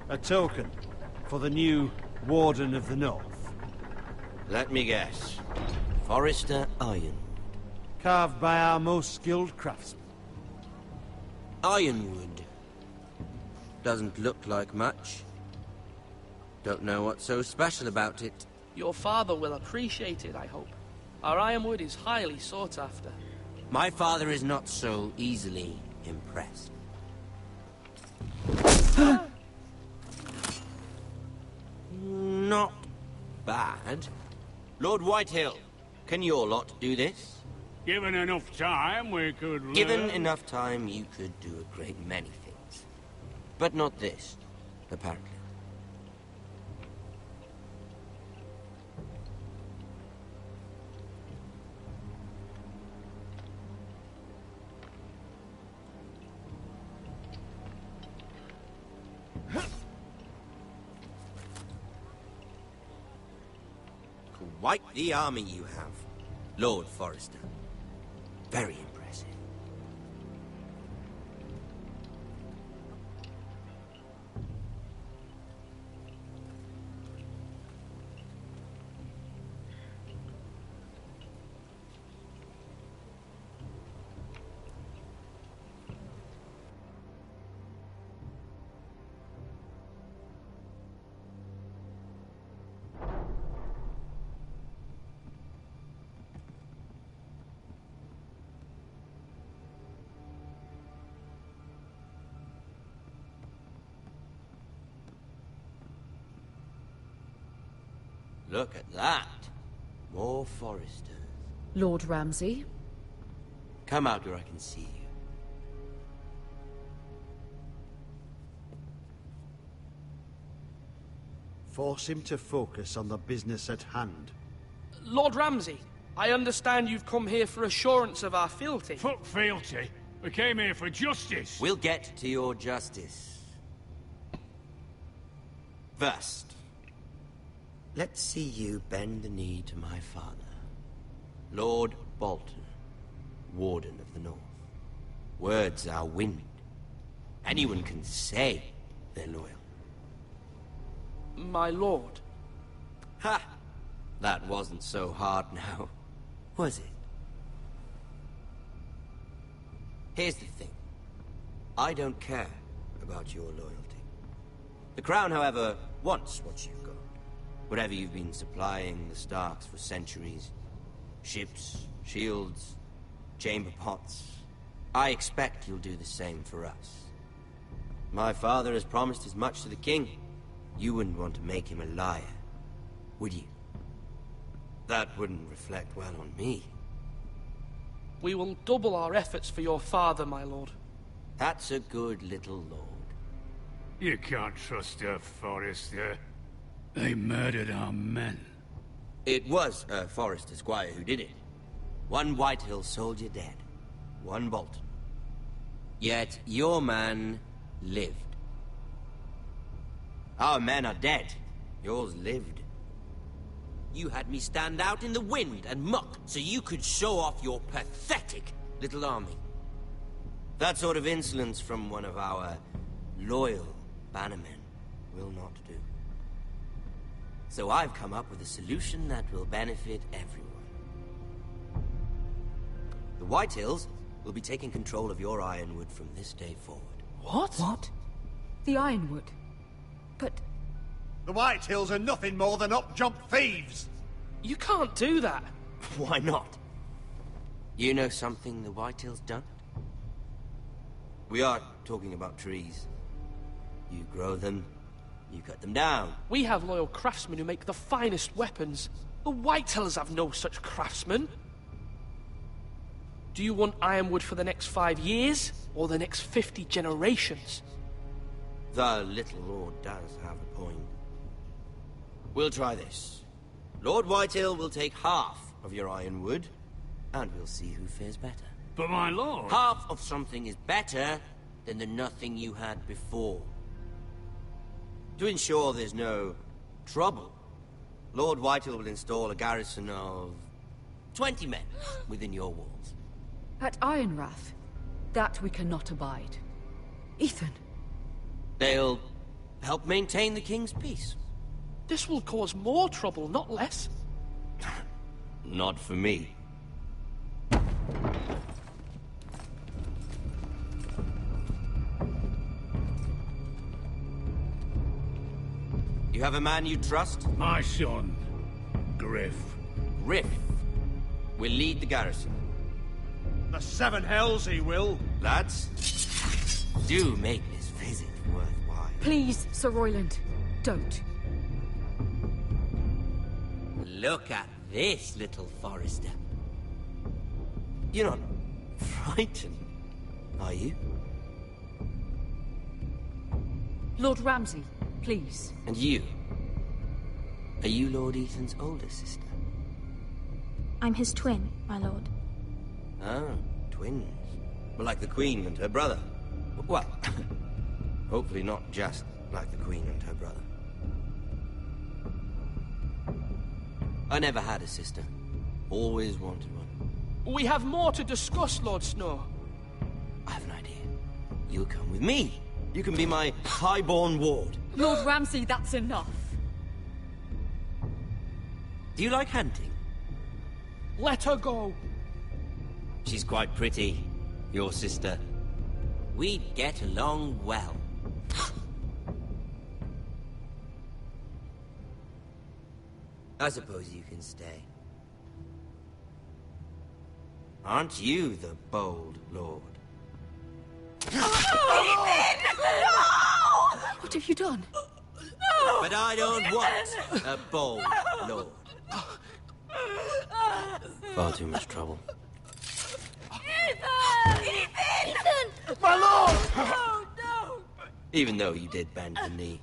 Speaker 12: A token for the new Warden of the North.
Speaker 20: Let me guess. Forrester Ironwood.
Speaker 12: Carved by our most skilled craftsmen.
Speaker 20: Ironwood. Doesn't look like much. Don't know what's so special about it.
Speaker 14: Your father will appreciate it, I hope. Our ironwood is highly sought after.
Speaker 20: My father is not so easily impressed. Not bad. Lord Whitehill, can your lot do this?
Speaker 3: Given enough time, we could learn.
Speaker 20: Given enough time, you could do a great many things. But not this, apparently. Quite the army you have, Lord Forrester. Very impressive. Look at that. More Forresters.
Speaker 10: Lord Ramsay?
Speaker 20: Come out where I can see you.
Speaker 12: Force him to focus on the business at hand.
Speaker 14: Lord Ramsay, I understand you've come here for assurance of our fealty.
Speaker 3: Fuck fealty. We came here for justice.
Speaker 20: We'll get to your justice. First, let's see you bend the knee to my father, Lord Bolton, Warden of the North. Words are wind. Anyone can say they're loyal.
Speaker 14: My lord.
Speaker 20: Ha! That wasn't so hard now, was it? Here's the thing. I don't care about your loyalty. The Crown, however, wants what you've got. Whatever you've been supplying the Starks for centuries. Ships, shields, chamber pots. I expect you'll do the same for us. My father has promised as much to the king. You wouldn't want to make him a liar, would you? That wouldn't reflect well on me.
Speaker 14: We will double our efforts for your father, my lord.
Speaker 20: That's a good little lord.
Speaker 3: You can't trust her, Forrester. They murdered our men.
Speaker 20: It was a Forrester squire who did it. One Whitehill soldier dead. One Bolton. Yet your man lived. Our men are dead. Yours lived. You had me stand out in the wind and muck so you could show off your pathetic little army. That sort of insolence from one of our loyal bannermen will not do. So I've come up with a solution that will benefit everyone. The Whitehills will be taking control of your ironwood from this day forward.
Speaker 10: What? What? The Ironwood? But
Speaker 12: The Whitehills are nothing more than up-jump thieves!
Speaker 14: You can't do that.
Speaker 20: Why not? You know something the Whitehills don't? We are talking about trees. You grow them, you cut them down.
Speaker 14: We have loyal craftsmen who make the finest weapons. The Whitehills have no such craftsmen. Do you want ironwood for the next 5 years, or the next 50 generations?
Speaker 20: The little lord does have a point. We'll try this. Lord Whitehill will take half of your ironwood, and we'll see who fares better.
Speaker 3: But my lord...
Speaker 20: Half of something is better than the nothing you had before. To ensure there's no trouble, Lord Whitehill will install a garrison of 20 men within your walls.
Speaker 10: At Ironrath, that we cannot abide. Ethan.
Speaker 20: They'll help maintain the king's peace.
Speaker 14: This will cause more trouble, not less.
Speaker 20: Not for me. You have a man you trust?
Speaker 3: My son, Griff.
Speaker 20: Griff will lead the garrison.
Speaker 12: The seven hells he will.
Speaker 20: Lads, do make this visit worthwhile.
Speaker 10: Please, Sir Royland, don't.
Speaker 20: Look at this, little Forester. You're not frightened, are you?
Speaker 10: Lord Ramsay, please.
Speaker 20: And you? Are you Lord Ethan's older sister?
Speaker 11: I'm his twin, my lord.
Speaker 20: Ah, twins. Well, like the Queen and her brother. Well, hopefully not just like the Queen and her brother. I never had a sister. Always wanted one.
Speaker 14: We have more to discuss, Lord Snow.
Speaker 20: I have an idea. You'll come with me. You can be my highborn ward.
Speaker 10: Lord Ramsay, that's enough.
Speaker 20: Do you like hunting?
Speaker 14: Let her go.
Speaker 20: She's quite pretty, your sister. We'd get along well. I suppose you can stay. Aren't you the bold lord?
Speaker 10: What have you done?
Speaker 20: But I don't want a bold lord. Far too much trouble.
Speaker 2: Ethan!
Speaker 12: My lord!
Speaker 2: Oh, no!
Speaker 20: Even though you did bend the knee.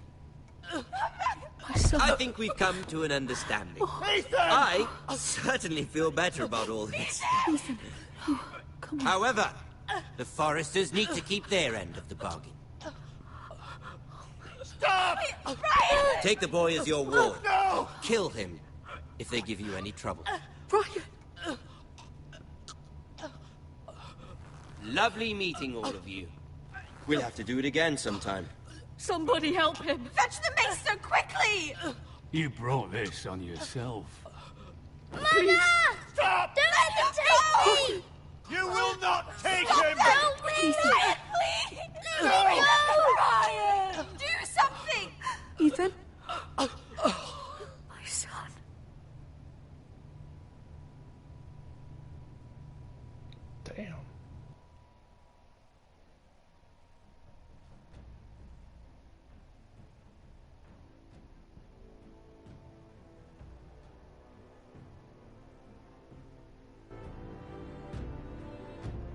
Speaker 10: My son.
Speaker 20: I think we've come to an understanding.
Speaker 12: Ethan!
Speaker 20: I certainly feel better about all this.
Speaker 10: Ethan. Oh, come on.
Speaker 20: However, the Foresters need to keep their end of the bargain.
Speaker 12: Stop!
Speaker 2: Brian!
Speaker 20: Take the boy as your ward.
Speaker 12: No!
Speaker 20: Kill him if they give you any trouble.
Speaker 10: Brian!
Speaker 20: Lovely meeting all of you. We'll have to do it again sometime.
Speaker 10: Somebody help him!
Speaker 2: Fetch the mace so quickly!
Speaker 3: You brought this on yourself.
Speaker 2: Mama!
Speaker 12: Stop!
Speaker 2: Don't let him take me!
Speaker 12: You will not take
Speaker 2: Stop,
Speaker 12: him!
Speaker 2: help me! Brian, please! Let me go! Brian! Do something!
Speaker 10: Ethan? My son.
Speaker 1: Damn.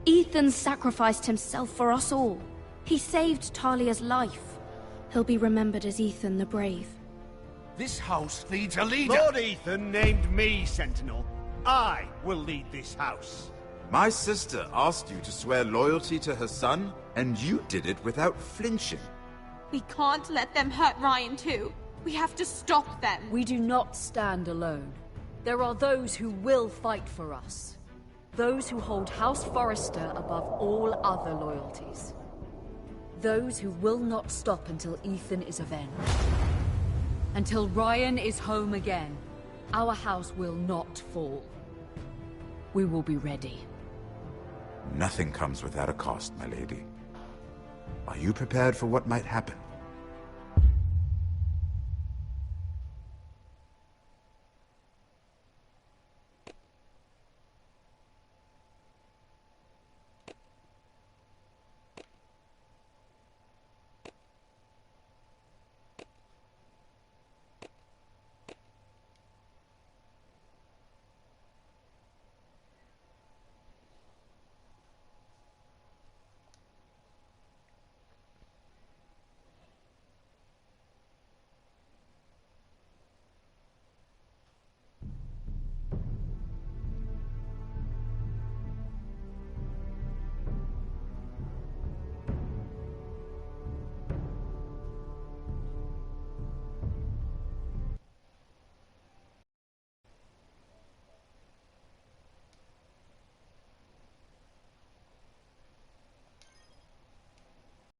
Speaker 17: Ethan sacrificed himself for us all. He saved Talia's life. He'll be remembered as Ethan the Brave.
Speaker 7: This house needs a leader.
Speaker 12: Lord Ethan named me Sentinel. I will lead this house.
Speaker 16: My sister asked you to swear loyalty to her son, and you did it without flinching.
Speaker 11: We can't let them hurt Ryan too. We have to stop them.
Speaker 10: We do not stand alone. There are those who will fight for us. Those who hold House Forrester above all other loyalties. Those who will not stop until Ethan is avenged. Until Ryan is home again, our house will not fall. We will be ready.
Speaker 16: Nothing comes without a cost, my lady. Are you prepared for what might happen?